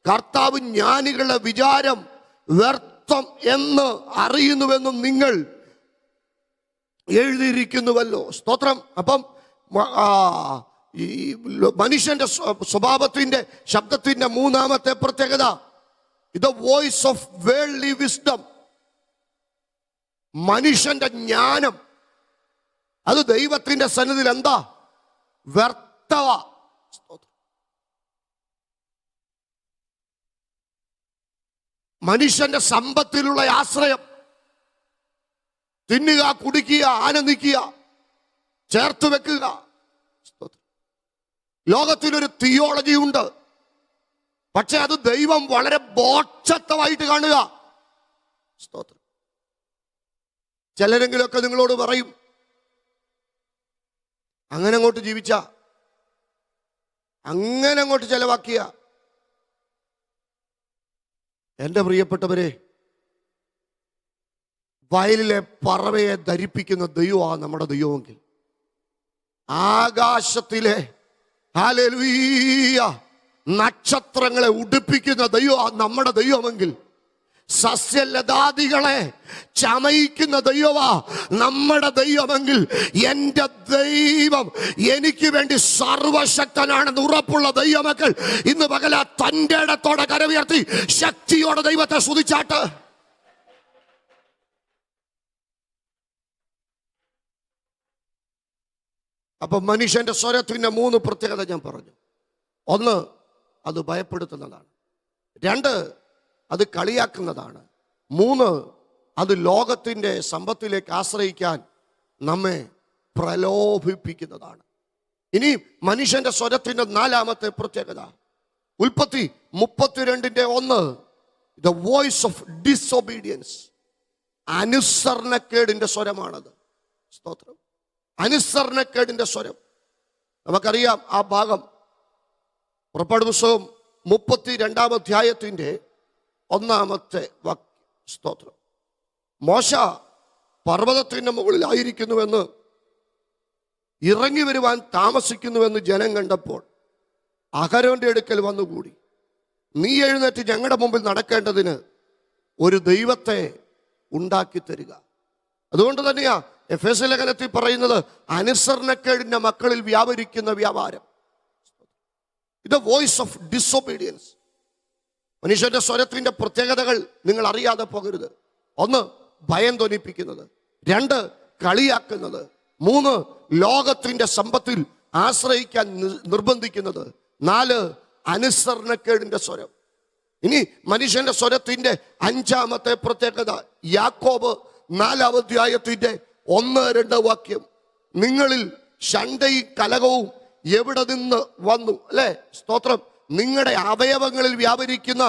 Speaker 1: കർത്താവ് ജ്ഞാനികളുടെ വിചാരം വ്യർത്ഥം എന്ന് അറിയുന്നുവെന്നും നിങ്ങൾ എഴുതിയിരിക്കുന്നുവല്ലോ. സ്തോത്രം. അപ്പം ഈ മനുഷ്യന്റെ സ്വഭാവത്തിന്റെ ശബ്ദത്തിന്റെ മൂന്നാമത്തെ പ്രത്യേകത ഇത് വോയിസ് ഓഫ് വേൾഡ്ലി വിസ്ഡം. മനുഷ്യന്റെ ജ്ഞാനം അത് ദൈവത്തിന്റെ സന്നിധിയിൽ എന്താ? വ്യർത്ഥവ. മനുഷ്യന്റെ സമ്പത്തിലുള്ള ആശ്രയം, തിന്നുക, കുടിക്കുക, ആനന്ദിക്കുക, ചേർത്ത് വെക്കുക. ലോകത്തിലൊരു തിയോളജി ഉണ്ട്, പക്ഷെ അത് ദൈവം വളരെ ബോധത്വമായിട്ട് കാണുക. സ്തോത്രം. ചിലരെങ്കിലൊക്കെ നിങ്ങളോട് പറയും, അങ്ങനെ അങ്ങോട്ട് ജീവിച്ച, അങ്ങനെ അങ്ങോട്ട് ചെലവാക്കിയ. എൻ്റെ പ്രിയപ്പെട്ടവരെ, വയലിലെ പറവയെ ധരിപ്പിക്കുന്ന ദൈവമാണ് നമ്മുടെ ദൈവമെങ്കിൽ, ആകാശത്തിലെ ഹല്ലേലൂയ നക്ഷത്രങ്ങളെ ഉടുപ്പിക്കുന്ന ദൈവമാണ് നമ്മുടെ ദൈവമെങ്കിൽ, സസ്യലതാദികളെ ചമയിക്കുന്ന ദൈവമാ നമ്മുടെ ദൈവമെങ്കിൽ, എൻ്റെ ദൈവം എനിക്ക് വേണ്ടി സർവശക്തനാണെന്ന് ഉറപ്പുള്ള ദൈവമക്കൾ ഇന്ന് പകല തൻ്റെ ഇടത്തോടെ കരമുയർത്തി ശക്തിയോടെ ദൈവത്തെ സ്തുതിച്ചാട്ട്. അപ്പൊ മനുഷ്യന്റെ സ്വരത്തിന്റെ 3 പ്രത്യേകത ഞാൻ പറഞ്ഞു. 1, അത് ഭയപ്പെടുത്തുന്നതാണ്. 2, അത് കളിയാക്കുന്നതാണ്. 3, അത് ലോകത്തിന്റെ സമ്പത്തിലേക്ക് ആശ്രയിക്കാൻ നമ്മെ പ്രലോഭിപ്പിക്കുന്നതാണ്. ഇനി മനുഷ്യന്റെ സ്വരത്തിന്റെ 4-ാമത്തെ പ്രത്യേകത ഉൽപ്പത്തി 32:1, ദ വോയിസ് ഓഫ് ഡിസൊബീഡിയൻസ്. അനുസരണക്കേടിന്റെ സ്വരമാണത്. സ്തോത്രം. അനുസരണക്കേടിന്റെ സ്വരം. നമുക്കറിയാം ആ ഭാഗം. പുറപ്പാട് പുസ്തകം 32-ാം അധ്യായത്തിന്റെ 1-ാമത്തെ വാക്യം. സ്തോത്രം. മോശ പർവ്വതത്തിന്റെ മുകളിലായിരിക്കുന്നുവെന്ന് ഇറങ്ങി വരുവാൻ താമസിക്കുന്നുവെന്ന് ജനം കണ്ടപ്പോൾ അഹരോന്റെ അടുക്കൽ വന്നുകൂടി. നീ എഴുന്നേറ്റ് ഞങ്ങളുടെ മുമ്പിൽ നടക്കേണ്ടതിന് ഒരു ദൈവത്തെ ഉണ്ടാക്കി തരിക. അതുകൊണ്ട് തന്നെയാ എഫേസ്യ ലേഖനത്തിൽ പറയുന്നത്, അനുസരണക്കേടിന്റെ മക്കളിൽ വ്യാപരിക്കുന്ന വ്യാപാരം. ഇത് വോയിസ് ഓഫ് ഡിസൊബീഡിയൻസ്. മനുഷ്യന്റെ സ്വരത്തിന്റെ പ്രത്യേകതകൾ നിങ്ങൾ അറിയാതെ പോകരുത്. 1, ഭയം ധ്വനിപ്പിക്കുന്നത്. 2, കളിയാക്കുന്നത്. 3, ലോകത്തിന്റെ സമ്പത്തിൽ ആശ്രയിക്കാൻ നിർബന്ധിക്കുന്നത്. 4, അനുസരണക്കേടിന്റെ സ്വരം. ഇനി മനുഷ്യന്റെ സ്വരത്തിന്റെ 5ാമത്തെ പ്രത്യേകത, യാക്കോബ് 4-ാം അധ്യായത്തിന്റെ 1-2 വാക്യം. നിങ്ങളിൽ ശണ്ഠയും കലഹവും എവിടെ നിന്ന് വന്നു? അല്ലെ, സ്തോത്രം. നിങ്ങളുടെ അവയവങ്ങളിൽ വ്യാപരിക്കുന്ന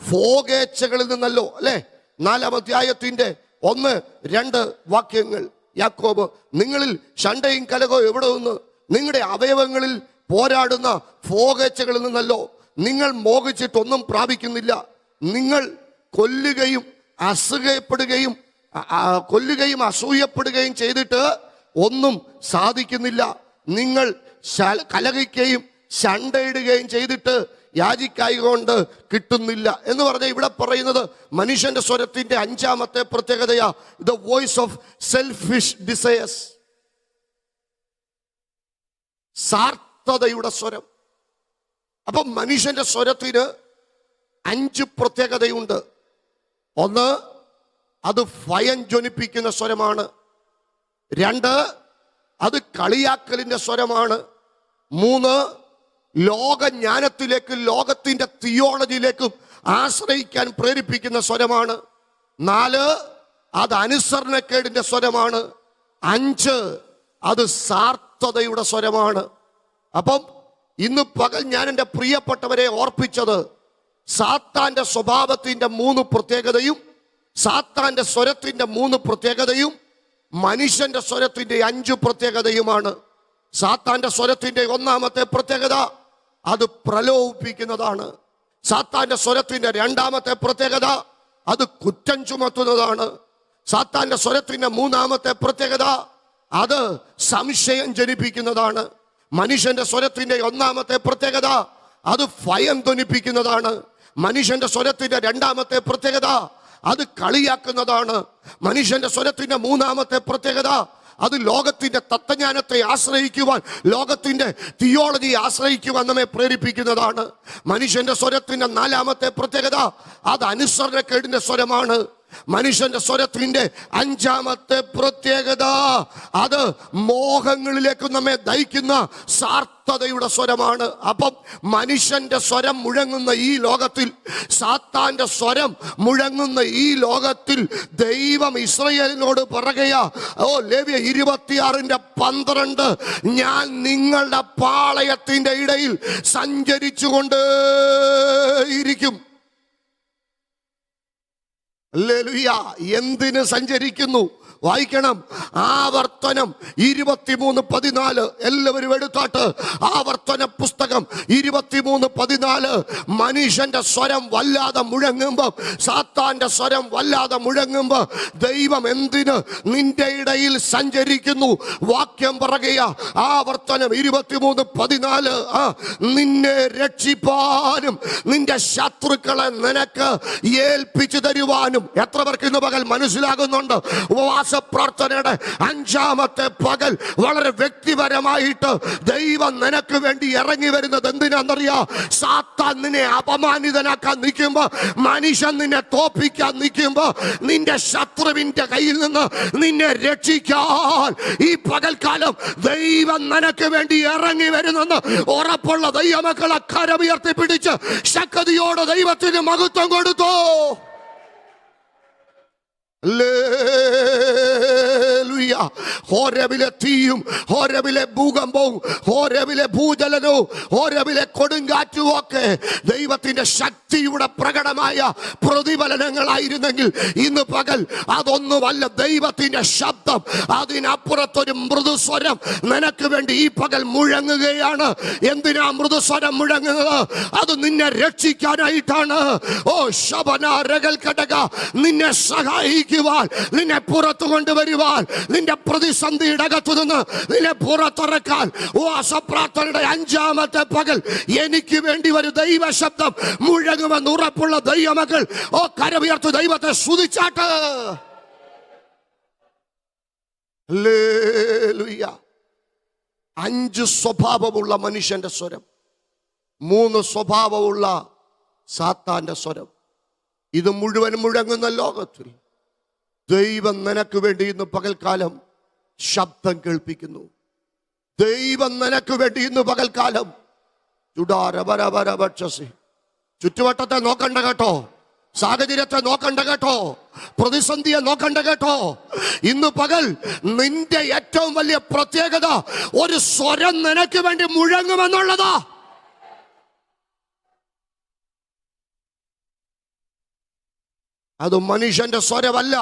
Speaker 1: ഭോഗേച്ഛകളിൽ നിന്നല്ലോ. അല്ലെ, 4-ാം അധ്യായത്തിന്റെ 1-2 വാക്യങ്ങൾ. യാക്കോബ്, നിങ്ങളിൽ ശണ്ഠയും കലഹവും എവിടെ നിന്ന്? നിങ്ങളുടെ അവയവങ്ങളിൽ പോരാടുന്ന ഭോഗേച്ഛകളിൽ നിന്നല്ലോ. നിങ്ങൾ മോഹിച്ചിട്ടൊന്നും പ്രാപിക്കുന്നില്ല. നിങ്ങൾ കൊല്ലുകയും അസൂയപ്പെടുകയും ചെയ്തിട്ട് ഒന്നും സാധിക്കുന്നില്ല. നിങ്ങൾ കലഹിക്കുകയും ശണ്ഠയിടുകയും ചെയ്തിട്ട് യാചിക്കായികൊണ്ട് കിട്ടുന്നില്ല എന്ന് പറഞ്ഞ ഇവിടെ പറയുന്നത് മനുഷ്യന്റെ സ്വരത്തിന്റെ 5ാമത്തെ പ്രത്യേകതയാ, the voice of selfish desires. സ്വാർത്ഥതയുടെ സ്വരം. അപ്പൊ മനുഷ്യന്റെ സ്വരത്തിന് 5 പ്രത്യേകതയുണ്ട്. 1, അത് ഭയം ജ്വനിപ്പിക്കുന്ന സ്വരമാണ്. 2, അത് കളിയാക്കലിന്റെ സ്വരമാണ്. 3, ലോകജ്ഞാനത്തിലേക്കും ലോകത്തിന്റെ തിയോളജിയിലേക്കും ആശ്രയിക്കാൻ പ്രേരിപ്പിക്കുന്ന സ്വരമാണ്. 4, അത് അനുസരണക്കേടിന്റെ സ്വരമാണ്. 5, അത് സ്വാർത്ഥതയുടെ സ്വരമാണ്. അപ്പം ഇന്ന് പകൽ ഞാൻ എൻ്റെ പ്രിയപ്പെട്ടവരെ ഓർപ്പിച്ചത് സാത്താന്റെ സ്വഭാവത്തിന്റെ 3 പ്രത്യേകതയും സാത്താന്റെ സ്വരത്തിന്റെ 3 പ്രത്യേകതയും മനുഷ്യന്റെ സ്വരത്തിന്റെ 5 പ്രത്യേകതയുമാണ്. സാത്താന്റെ സ്വരത്തിന്റെ 1ാമത്തെ പ്രത്യേകത, അത് പ്രലോഭിപ്പിക്കുന്നതാണ്. സാത്താന്റെ സ്വരത്തിന്റെ 2ാമത്തെ പ്രത്യേകത, അത് കുറ്റം ചുമത്തുന്നതാണ്. സാത്താന്റെ സ്വരത്തിന്റെ 3ാമത്തെ പ്രത്യേകത, അത് സംശയം ജനിപ്പിക്കുന്നതാണ്. മനുഷ്യന്റെ സ്വരത്തിന്റെ 1ാമത്തെ പ്രത്യേകത, അത് ഭയം ധ്വനിപ്പിക്കുന്നതാണ്. മനുഷ്യന്റെ സ്വരത്തിന്റെ 2ാമത്തെ പ്രത്യേകത, അത് കളിയാക്കുന്നതാണ്. മനുഷ്യന്റെ സ്വരത്തിന്റെ 3ാമത്തെ പ്രത്യേകത, അത് ലോകത്തിന്റെ തത്വജ്ഞാനത്തെ ആശ്രയിക്കുവാൻ, ലോകത്തിന്റെ തിയോളജിയെ ആശ്രയിക്കുവാൻ നമ്മെ പ്രേരിപ്പിക്കുന്നതാണ്. മനുഷ്യന്റെ സ്വരത്തിന്റെ 4ാമത്തെ പ്രത്യേകത, അത് അനുസരണക്കേടിന്റെ സ്വരമാണ്. മനുഷ്യന്റെ സ്വരത്തിന്റെ 5ാമത്തെ പ്രത്യേകത, അത് മോഹങ്ങളിലേക്ക് നമ്മെ നയിക്കുന്ന സ്വാർത്ഥതയുടെ സ്വരമാണ്. അപ്പം മനുഷ്യന്റെ സ്വരം മുഴങ്ങുന്ന ഈ ലോകത്തിൽ, സാത്താന്റെ സ്വരം മുഴങ്ങുന്ന ഈ ലോകത്തിൽ ദൈവം ഇസ്രായേലിനോട് പറയുകയാ, ലേവ്യ 26:12, ഞാൻ നിങ്ങളുടെ പാളയത്തിന്റെ ഇടയിൽ സഞ്ചരിച്ചുകൊണ്ടേയിരിക്കും. ഹല്ലേലൂയ. എന്തിന് സഞ്ചരിക്കുന്നു? വായിക്കണം. ആവർത്തനം 23:14. എല്ലാവരും എടുത്താട്ട്. ആവർത്തന പുസ്തകം 23:14. മനുഷ്യന്റെ സ്വരം വല്ലാതെ മുഴങ്ങുമ്പോ, സാത്താന്റെ സ്വരം വല്ലാതെ മുഴങ്ങുമ്പോ ദൈവം എന്തിന് നിന്റെ ഇടയിൽ സഞ്ചരിക്കുന്നു? വാക്യം പറയുക. ആവർത്തനം 23:14. നിന്നെ രക്ഷിപ്പാനും നിന്റെ ശത്രുക്കളെ നിനക്ക് ഏൽപ്പിച്ചു തരുവാനും. എത്ര പേർക്ക് ഇന്ന് പകൽ മനസ്സിലാകുന്നുണ്ട്? ഉപവാസ പ്രാർത്ഥനയുടെ 5ാമത്തെ പകൽ വളരെ വ്യക്തിപരമായിട്ട് ദൈവം നിനക്ക് വേണ്ടി ഇറങ്ങി വരുന്നത് എന്തിനാണെന്നറിയാ? സാത്താൻ നിന്നെ അപമാനിതനാക്കാൻ നിൽക്കുമ്പോ, മനുഷ്യൻ നിന്നെ തോപ്പിക്കാൻ നിൽക്കുമ്പോ, നിന്റെ ശത്രുവിന്റെ കയ്യിൽ നിന്ന് നിന്നെ രക്ഷിക്കാൻ ഈ പകൽക്കാലം ദൈവം നിനക്ക് വേണ്ടി ഇറങ്ങി വരുന്നെന്ന് ഉറപ്പുള്ള ദൈവമക്കളെ കരമുയർത്തി പിടിച്ച് ശക്തിയോടെ ദൈവത്തിന് മഹത്വം കൊടുത്തോ. ഹോരബിലെ തീയും ഹോരബിലെ ഭൂകമ്പവും ഹോരബിലെ ഭൂചലനവും ഹോരബിലെ കൊടുങ്കാറ്റും ഒക്കെ ദൈവത്തിന്റെ ശക്തിയുടെ പ്രകടമായ പ്രതിഫലനങ്ങളായിരുന്നെങ്കിൽ ഇന്ന് പകൽ അതൊന്നുമല്ല. ദൈവത്തിന്റെ ശബ്ദം, അതിനപ്പുറത്തൊരു മൃദുസ്വരം നിനക്ക് വേണ്ടി ഈ പകൽ മുഴങ്ങുകയാണ്. എന്തിനാ മൃദുസ്വരം മുഴങ്ങുന്നത്? അത് നിന്നെ രക്ഷിക്കാനായിട്ടാണ്. ഓ ശബന രഗൽ കടക, നിന്നെ സഹായിക്കും, നിന്നെ പുറത്തു കൊണ്ടുവരുവാൻ, നിന്റെ പ്രതിസന്ധി പ്രതിസന്ധിയുടെ അകത്തു നിന്ന് നിന്നെ പുറത്തിറക്കാൻ ഉപവാസപ്രാർത്ഥനയുടെ 5-ാമത്തെ പകൽ എനിക്ക് വേണ്ടി ഒരു ദൈവ ശബ്ദം മുഴങ്ങുമെന്ന് ഉറപ്പുള്ള ദൈവമക്കൾ കരമുയർത്ത് ദൈവത്തെ സ്തുതിച്ചാട്ട്. ഹല്ലേലൂയ. 5 സ്വഭാവമുള്ള മനുഷ്യന്റെ സ്വരം, 3 സ്വഭാവമുള്ള സാത്താന്റെ സ്വരം. ഇത് മുഴുവൻ മുഴങ്ങുന്ന ലോകത്തിൽ ദൈവം നിനക്ക് വേണ്ടി ഇന്ന് പകൽക്കാലം ശബ്ദം കേൾപ്പിക്കുന്നു. ദൈവം നിനക്ക് വേണ്ടി ഇന്ന് പകൽക്കാലം ചുറ്റുവട്ടത്തെ നോക്കണ്ട കേട്ടോ, സാഹചര്യത്തെ നോക്കണ്ട കേട്ടോ, പ്രതിസന്ധിയെ നോക്കണ്ട കേട്ടോ. ഇന്ന് പകൽ നിന്റെ ഏറ്റവും വലിയ പ്രത്യേകത ഒരു സ്വരം നിനക്ക് വേണ്ടി മുഴങ്ങുമെന്നുള്ളതാ. അത് മനുഷ്യന്റെ സ്വരമല്ല.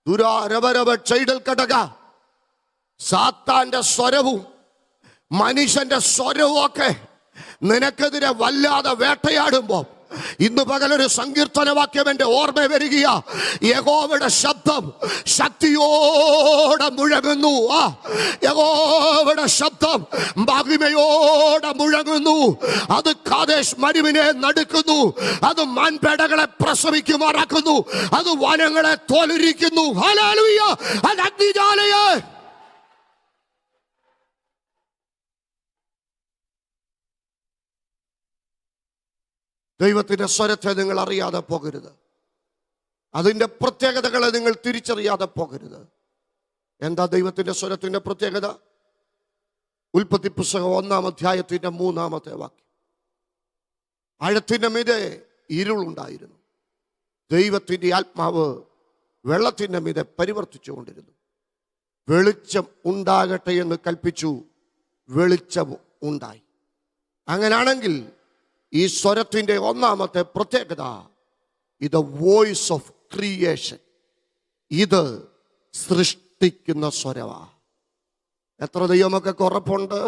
Speaker 1: ദുരാരവരവൈഡൽ കടക സാത്താന്റെ സ്വരവും മനുഷ്യന്റെ സ്വരവും ഒക്കെ നിനക്കെതിരെ വല്ലാതെ വേട്ടയാടുമ്പോ ഇന്ന് പകലൊരു സങ്കീർത്തനവാക്യം എന്റെ ഓർമ്മ വരികയാ. യഹോവയുടെ ശബ്ദം ശക്തിയോടെ മുഴങ്ങുന്നു. യഹോവയുടെ ശബ്ദം മഹിമയോടെ മുഴങ്ങുന്നു. അത് കാദേശ് മരുവിനെ നടുക്കുന്നു, അത് മാൻപേടകളെ പ്രസവിക്കുമാറാക്കുന്നു, അത് വനങ്ങളെ തോലുരിക്കുന്നു. ഹല്ലേലൂയ. അത് അഗ്നിജ്വാലയെ ദൈവത്തിന്റെ സ്വരത്തെ നിങ്ങൾ അറിയാതെ പോകരുത്. അതിൻ്റെ പ്രത്യേകതകളെ നിങ്ങൾ തിരിച്ചറിയാതെ പോകരുത്. എന്താ ദൈവത്തിന്റെ സ്വരത്തിന്റെ പ്രത്യേകത? ഉൽപ്പത്തി പുസ്തകം 1-ാം അധ്യായത്തിന്റെ 3-ാമത്തെ വാക്യം. ആഴത്തിന്റെ മീതെ ഇരുളുണ്ടായിരുന്നു, ദൈവത്തിന്റെ ആത്മാവ് വെള്ളത്തിന്റെ മീതെ പരിവർത്തിച്ചുകൊണ്ടിരുന്നു. വെളിച്ചം ഉണ്ടാകട്ടെ എന്ന് കൽപ്പിച്ചു, വെളിച്ചം ഉണ്ടായി. അങ്ങനാണെങ്കിൽ ഈ സ്വരത്തിന്റെ 1-ാമത്തെ പ്രത്യേകത, ഇത് വോയിസ് ഓഫ് ക്രിയേഷൻ. ഇത് സൃഷ്ടിക്കുന്ന സ്വരമാ. എത്ര ദൈവമൊക്കെ ഉറപ്പുണ്ട്?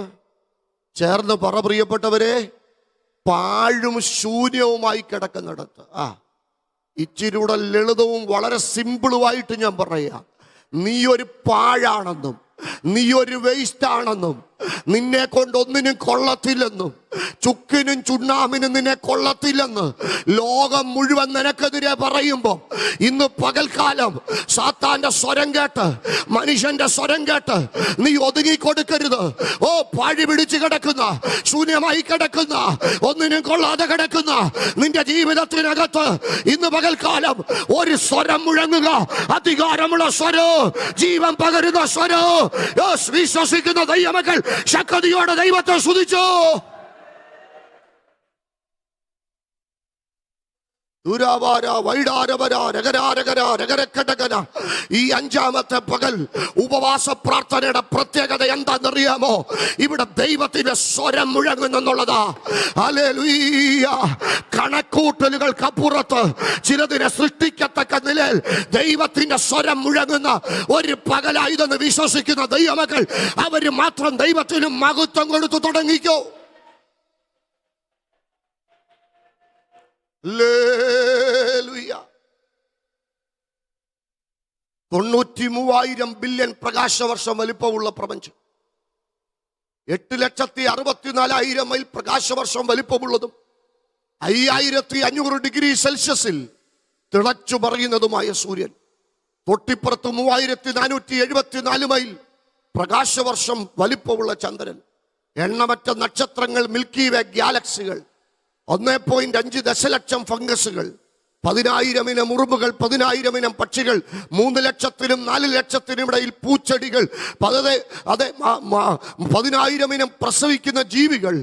Speaker 1: ചേർന്ന് പറ പ്രിയപ്പെട്ടവരെ. പാഴും ശൂന്യവുമായി കിടക്കുന്നിടത്ത് ഇച്ചിരൂടെ ലളിതവും വളരെ സിമ്പിളുമായിട്ട് ഞാൻ പറയാ, നീ ഒരു പാഴാണെന്നും നീ ഒരു വേസ്റ്റ് ആണെന്നും നിന്നെ കൊണ്ട് ഒന്നിനും കൊള്ളത്തില്ലെന്നും ചുക്കിനും ചുണ്ണാമിനും നിന്നെ കൊള്ളത്തില്ലെന്ന് ലോകം മുഴുവൻ നിനക്കെതിരെ പറയുമ്പോ ഇന്ന് പകൽക്കാലം സാത്താന്റെ സ്വരം കേട്ട്, മനുഷ്യന്റെ സ്വരം കേട്ട് നീ ഒതുങ്ങിക്കൊടുക്കരുത്. പാഴി പിടിച്ച് കിടക്കുന്ന, ശൂന്യമായി കിടക്കുന്ന, ഒന്നിനും കൊള്ളാതെ കിടക്കുന്ന നിന്റെ ജീവിതത്തിനകത്ത് ഇന്ന് പകൽക്കാലം ഒരു സ്വരം മുഴങ്ങുക. അധികാരമുള്ള സ്വരം, ജീവൻ പകരുന്ന സ്വരം. വിശ്വസിക്കുന്ന ദൈവമക്കൾ ശക്തിയോടെ ദൈവത്തെ സ്തുതിച്ചു. ഈ 5-ാമത്തെ പകൽ ഉപവാസ പ്രാർത്ഥനയുടെ പ്രത്യേകത എന്താണെന്നറിയാമോ? ഇവിടെ ദൈവത്തിന്റെ സ്വരം മുഴങ്ങുന്നെന്നുള്ളതാ. ഹല്ലേലൂയ. കണക്കൂട്ടലുകൾക്കപ്പുറത്ത് ചിലതിനെ സൃഷ്ടിക്കത്തക്ക നിലയിൽ ദൈവത്തിന്റെ സ്വരം മുഴങ്ങുന്ന ഒരു പകലായതെന്ന് വിശ്വസിക്കുന്ന ദൈവമക്കൾ അവര് മാത്രം ദൈവത്തിന് മഹത്വം കൊടുത്തു തുടങ്ങിക്കോ. 93,000 ബില്യൺ പ്രകാശവർഷം വലിപ്പമുള്ള പ്രപഞ്ചം, 8,64,000 മൈൽ പ്രകാശവർഷം വലിപ്പമുള്ളതും 5,500 ഡിഗ്രി സെൽഷ്യസിൽ തിളച്ചു പറയുന്നതുമായ സൂര്യൻ, തൊട്ടിപ്പുറത്ത് 3,474 മൈൽ പ്രകാശവർഷം വലിപ്പമുള്ള ചന്ദ്രൻ, എണ്ണമറ്റ നക്ഷത്രങ്ങൾ, മിൽക്കി വേ ഗാലക്സികൾ, 1.5 ദശലക്ഷം ഫംഗസുകൾ, 10,000 ഇനം ഉറുമ്പുകൾ, 10,000 ഇനം പക്ഷികൾ, 3 ലക്ഷത്തിനും 4 ലക്ഷത്തിനും ഇടയിൽ പൂച്ചെടികൾ, 10,000 ഇനം പ്രസവിക്കുന്ന ജീവികൾ.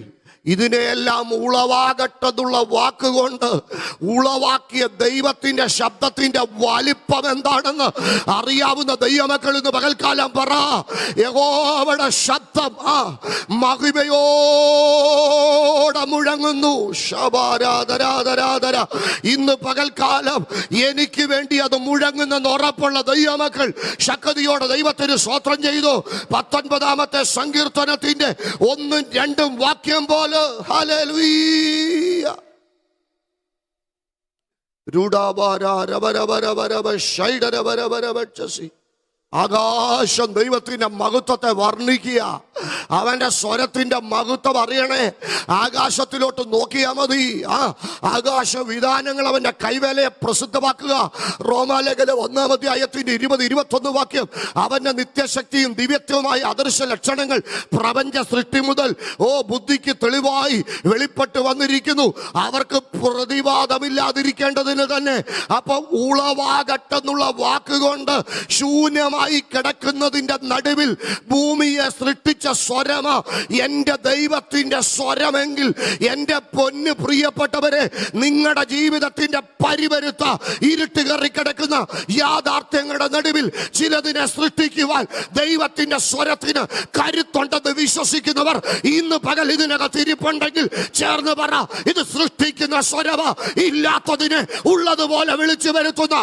Speaker 1: ഇതിനെയെല്ലാം ഉളവാകട്ടെന്നുള്ള വാക്കുകൊണ്ട് ഉളവാക്കിയ ദൈവത്തിന്റെ ശബ്ദത്തിന്റെ വലിപ്പം എന്താണെന്ന് അറിയാവുന്ന ദൈവമക്കൾ ഇന്ന് പകൽക്കാലം പറ. യഹോവയുടെ ശബ്ദം മഹിമയോടെ മുഴങ്ങുന്നു. ശബാരാധരാധരാധര. ഇന്ന് പകൽക്കാലം എനിക്ക് വേണ്ടി അത് മുഴങ്ങുന്നെന്ന് ഉറപ്പുള്ള ദൈവമക്കൾ ശക്തിയോടെ ദൈവത്തിന് സ്തോത്രം ചെയ്തു. 19-ാമത്തെ സങ്കീർത്തനത്തിന്റെ 1ഉം 2ഉം വാക്യം പോലെ ഹല്ലേലൂയ. ആകാശം ദൈവത്തിന്റെ മഹത്വത്തെ വർണ്ണിക്കുക. അവന്റെ സ്വരത്തിന്റെ മഹത്വം അറിയണേ. ആകാശത്തിലോട്ട് നോക്കിയാൽ മതി. ആകാശ വിധാനങ്ങൾ അവന്റെ കൈവേലയെ പ്രസിദ്ധമാക്കുക. റോമാലേഖനം 1-ാം അധ്യായത്തിന്റെ 20-21 വാക്യം. അവന്റെ നിത്യശക്തിയും ദിവ്യത്വമായ അദൃശ്യ ലക്ഷണങ്ങൾ പ്രപഞ്ച സൃഷ്ടി മുതൽ ബുദ്ധിക്ക് തെളിവായി വെളിപ്പെട്ട് വന്നിരിക്കുന്നു. അവർക്ക് പ്രതിവാദമില്ലാതിരിക്കേണ്ടതിന് തന്നെ. അപ്പൊ ഉളവാകട്ടെന്നുള്ള വാക്കുകൊണ്ട് ശൂന്യമായി കിടക്കുന്നതിന്റെ നടുവിൽ ഭൂമിയെ സൃഷ്ടിച്ച സ്വരമാ എന്റെ ദൈവത്തിന്റെ സ്വരമെങ്കിൽ, എന്റെ പൊന്ന് പ്രിയപ്പെട്ടവരെ, നിങ്ങളുടെ ജീവിതത്തിന്റെ പരിവരുത്ത ഇരുട്ട് കയറി കിടക്കുന്ന യാഥാർത്ഥ്യങ്ങളുടെ നടുവിൽ ചിലതിനെ സൃഷ്ടിക്കുവാൻ ദൈവത്തിന്റെ സ്വരത്തിന് കരുത്തുണ്ടെന്ന് വിശ്വസിക്കുന്നവർ ഇന്ന് പകൽ ഇതിനകത്ത് ഇരിപ്പുണ്ടെങ്കിൽ ചേർന്ന് പറ, ഇത് സൃഷ്ടിക്കുന്ന സ്വരമാ. ഇല്ലാത്തതിനെ ഉള്ളതുപോലെ വിളിച്ചു വരുത്തുന്ന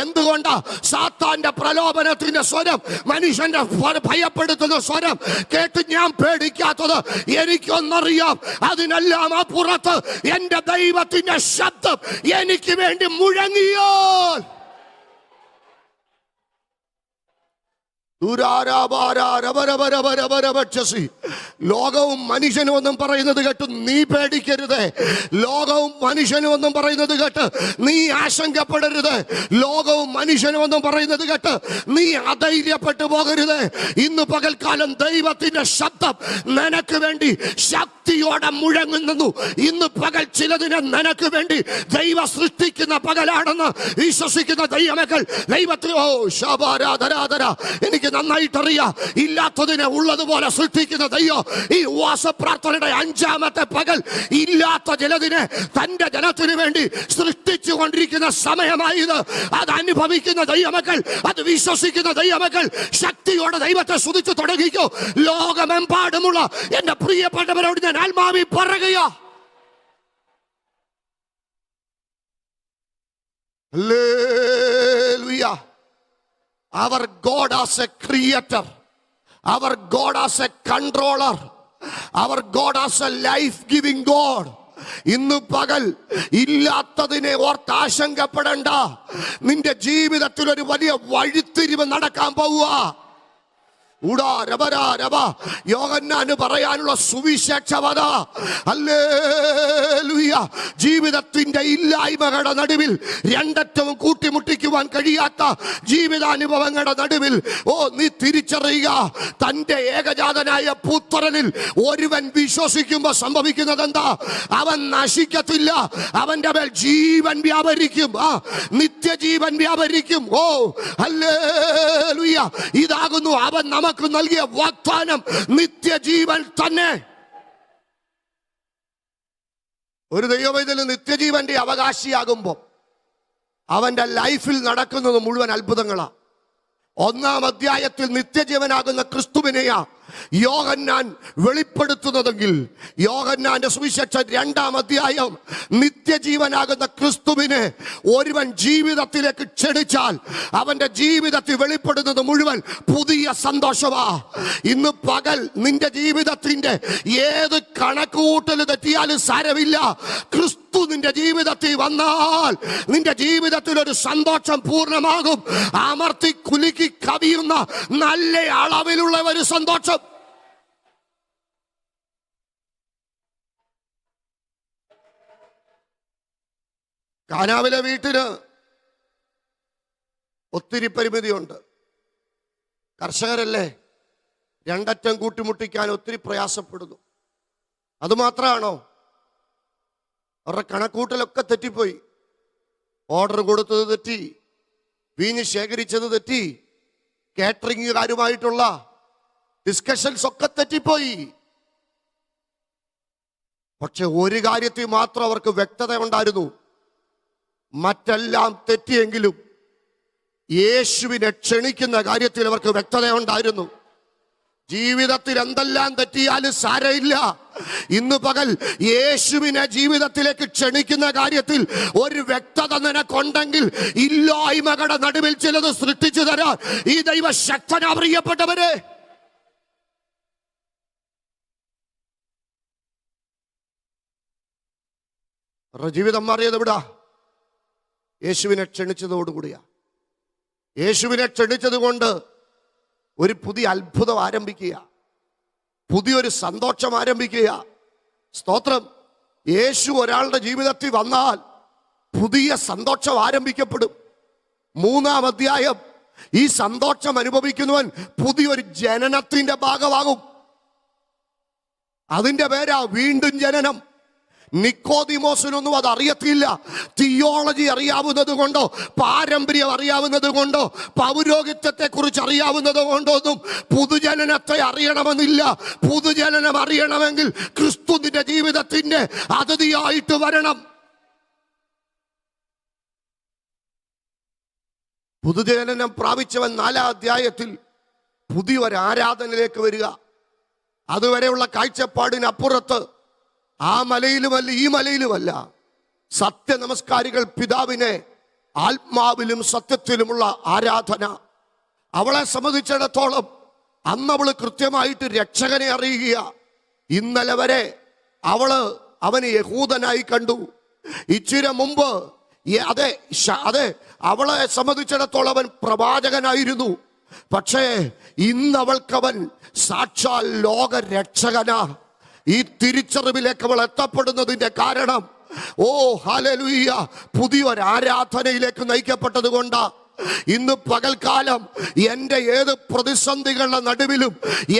Speaker 1: എന്തുകൊണ്ടാ? സാത്താന്റെ പ്രലോഭനത്തിന്റെ സ്വരം, മനുഷ്യന്റെ ഭയപ്പെടുത്തുന്ന സ്വരം കേട്ട് ഞാൻ പേടിക്കാത്തത് എനിക്കൊന്നറിയാം. അതിനെല്ലാം അപ്പുറത്ത് എന്റെ ദൈവത്തിന്റെ ശബ്ദം എനിക്ക് വേണ്ടി മുഴങ്ങിയാൽ ലോകവും മനുഷ്യനും ഒന്നും പറയുന്നത് കേട്ട് നീ പേടിക്കരുത്. ലോകവും മനുഷ്യനും ഒന്നും പറയുന്നത് കേട്ട് നീ ആശങ്കപ്പെടരുത്. ലോകവും മനുഷ്യനും ഒന്നും പറയുന്നത് കേട്ട് നീ അധൈര്യപ്പെട്ടു പോകരുത്. ഇന്ന് പകൽക്കാലം ദൈവത്തിന്റെ ശബ്ദം നിനക്ക് വേണ്ടി ശക്തിയോടെ മുഴങ്ങുന്നു. ഇന്ന് പകൽ ചിലതിനെ നിനക്ക് വേണ്ടി ദൈവ സൃഷ്ടിക്കുന്ന പകലാണെന്ന് വിശ്വസിക്കുന്ന ദൈവമക്കൾ ദൈവത്തിൽ എനിക്ക് നന്നായിട്ടറിയാം. ഇല്ലാത്തതിനെ ഉള്ളതുപോലെ സൃഷ്ടിക്കുന്ന ദൈവം ഈ ഉപവാസ പ്രാർത്ഥനയുടെ 5-ാമത്തെ പകൽ ഇല്ലാത്ത ചിലതിനെ തന്റെ ജനത്തിന് വേണ്ടി സൃഷ്ടിച്ചു കൊണ്ടിരിക്കുന്ന സമയമായത്. അത് അനുഭവിക്കുന്ന ദൈവമക്കൾ, അത് വിശ്വസിക്കുന്ന ദൈവമക്കൾ ശക്തിയോടെ ദൈവത്തെ സ്തുതിച്ചു തുടങ്ങിക്കോ. ലോകമെമ്പാടുമുള്ള എന്റെ പ്രിയപ്പെട്ടവരോട് ഞാൻ ആത്മാവിൽ പറയുക, hallelujah. Our God as a creator, our God as a controller, our God as a life-giving God. ഇന്ന് പകൽ ഇല്ലാത്തതിനെ ഓർത്ത് ആശങ്കപ്പെടണ്ട. നിന്റെ ജീവിതത്തിൽ ഒരു വലിയ വഴിത്തിരിവ് നടക്കാൻ പോവുക. യോഹന്നാന് പറയാനുള്ള സുവിശേഷവത, ഹല്ലേലൂയ. ജീവിതത്തിന്റെ ഇല്ലായ്മകളുടെ നടുവിൽ, രണ്ടറ്റവും കൂട്ടിമുട്ടിക്കുവാൻ കഴിയാത്ത ജീവിതാനുഭവങ്ങളുടെ നടുവിൽ നീ തിരിച്ചറിയുക, തന്റെ ഏകജാതനായ പുത്രനിൽ ഒരുവൻ വിശ്വസിക്കുമ്പോൾ സംഭവിക്കുന്നത് എന്താ? അവൻ നശിക്കത്തില്ല, അവന്റെ മേൽ ജീവൻ വ്യാപരിക്കും, നിത്യജീവൻ വ്യാപരിക്കും. ഹല്ലേലൂയ. ഇതാകുന്നു അവൻ നമുക്ക് നൽകിയ വാഗ്ദാനം, നിത്യജീവൻ തന്നെ. ഒരു ദൈവവൈതൽ നിത്യജീവന്റെ അവകാശിയാകുമ്പോൾ അവന്റെ ലൈഫിൽ നടക്കുന്നത് മുഴുവൻ അത്ഭുതങ്ങളാണ്. 1-ാം അധ്യായത്തിൽ നിത്യജീവനാകുന്ന ക്രിസ്തുവിനെയാ യോഹന്നാൻ വെളിപ്പെടുത്തുന്നതെങ്കിൽ, യോഹന്നാന്റെ സുവിശേഷം 2-ാം അധ്യായം നിത്യജീവനാകുന്ന ക്രിസ്തുവിനെ ഒരുവൻ ജീവിതത്തിലേക്ക് ക്ഷണിച്ചാൽ അവന്റെ ജീവിതത്തിൽ വെളിപ്പെടുന്നത് മുഴുവൻ പുതിയ സന്തോഷമാ. ഇന്ന് പകൽ നിന്റെ ജീവിതത്തിന്റെ ഏത് കണക്കുകൂട്ടൽ തെറ്റിയാലും സാരമില്ല. ക്രിസ്തു നിന്റെ ജീവിതത്തിൽ വന്നാൽ നിന്റെ ജീവിതത്തിൽ ഒരു സന്തോഷം പൂർണ്ണമാകും. അമർത്തി കുലുക്കി കവിയുന്ന നല്ല അളവിലുള്ള ഒരു സന്തോഷം. കാനാവിലെ വീട്ടിന് ഒത്തിരി പരിമിതിയുണ്ട്. കർഷകരല്ലേ, രണ്ടറ്റം കൂട്ടിമുട്ടിക്കാൻ ഒത്തിരി പ്രയാസപ്പെടുന്നു. അതുമാത്രമാണോ? അവരുടെ കണക്കൂട്ടലൊക്കെ തെറ്റിപ്പോയി. ഓർഡർ കൊടുത്തത് തെറ്റി, വീഞ്ഞ് ശേഖരിച്ചത് തെറ്റി, കാറ്ററിംഗുകാരുമായിട്ടുള്ള ഡിസ്കഷൻസ് ഒക്കെ തെറ്റിപ്പോയി. പക്ഷെ ഒരു കാര്യത്തിൽ മാത്രം അവർക്ക് വ്യക്തത ഉണ്ടായിരുന്നു. മറ്റെല്ലാം തെറ്റിയെങ്കിലും യേശുവിനെ ക്ഷണിക്കുന്ന കാര്യത്തിൽ അവർക്ക് വ്യക്തത ഉണ്ടായിരുന്നു. ജീവിതത്തിൽ എന്തെല്ലാം തെറ്റിയാലും സാരമില്ല. ഇന്ന് പകൽ യേശുവിനെ ജീവിതത്തിലേക്ക് ക്ഷണിക്കുന്ന കാര്യത്തിൽ ഒരു വ്യക്തത നിനക്കുണ്ടെങ്കിൽ ഇല്ലായ്മകളുടെ നടുവിൽ ചിലത് സൃഷ്ടിച്ചു തരാൻ ഈ ദൈവ ശക്തനാ. പ്രിയപ്പെട്ടവരെ, ജീവിതം മാറിയത് എവിടാ? യേശുവിനെ ക്ഷണിച്ചതോടുകൂടിയാ. യേശുവിനെ ക്ഷണിച്ചത് കൊണ്ട് ഒരു പുതിയ അത്ഭുതം ആരംഭിക്കുക, പുതിയൊരു സന്തോഷം ആരംഭിക്കുക. സ്തോത്രം. യേശു ഒരാളുടെ ജീവിതത്തിൽ വന്നാൽ പുതിയ സന്തോഷം ആരംഭിക്കപ്പെടും. 3-ാം അധ്യായം, ഈ സന്തോഷം അനുഭവിക്കുന്നവൻ പുതിയൊരു ജനനത്തിന്റെ ഭാഗമാകും. അതിന്റെ പേരാ വീണ്ടും ജനനം. നിക്കോദിമോസിനൊന്നും അത് അറിയത്തില്ല. തിയോളജി അറിയാവുന്നത് കൊണ്ടോ, പാരമ്പര്യം അറിയാവുന്നത് കൊണ്ടോ, പൗരോഹിത്യത്തെ കുറിച്ച് അറിയാവുന്നത് കൊണ്ടോ ഒന്നും പുതുജനനത്തെ അറിയണമെന്നില്ല. പുതുജനനം അറിയണമെങ്കിൽ ക്രിസ്തു നിന്റെ ജീവിതത്തിന്റെ അതിഥിയായിട്ട് വരണം. പുതുജനനം പ്രാപിച്ചവൻ 4-ാം അധ്യായത്തിൽ പുതിയൊരു ആരാധനയിലേക്ക് വരിക. അതുവരെയുള്ള കാഴ്ചപ്പാടിനപ്പുറത്ത് ആ മലയിലുമല്ല ഈ മലയിലുമല്ല, സത്യ നമസ്കാരികൾ പിതാവിനെ ആത്മാവിലും സത്യത്തിലുമുള്ള ആരാധന. അവളെ സംബന്ധിച്ചിടത്തോളം അന്ന് അവള് കൃത്യമായിട്ട് രക്ഷകനെ അറിയുക. ഇന്നലെ വരെ അവന് യഹൂദനായി കണ്ടു. ഇച്ചിരി മുമ്പ് അതെ അവളെ സംബന്ധിച്ചിടത്തോളം അവൻ പ്രവാചകനായിരുന്നു. പക്ഷേ ഇന്ന് അവൾക്കവൻ സാക്ഷാൽ ലോക രക്ഷകനാ. ഈ തിരിച്ചറിവിലേക്ക് അവൾ എത്തപ്പെടുന്നതിന്റെ കാരണം, ഓ ഹല്ലേലൂയ, പുതിയൊരു ആരാധനയിലേക്ക് നയിക്കപ്പെട്ടത് കൊണ്ടാ. ഇന്ന് പകൽക്കാലം എൻ്റെ ഏത് പ്രതിസന്ധികളുടെ നടുവിലും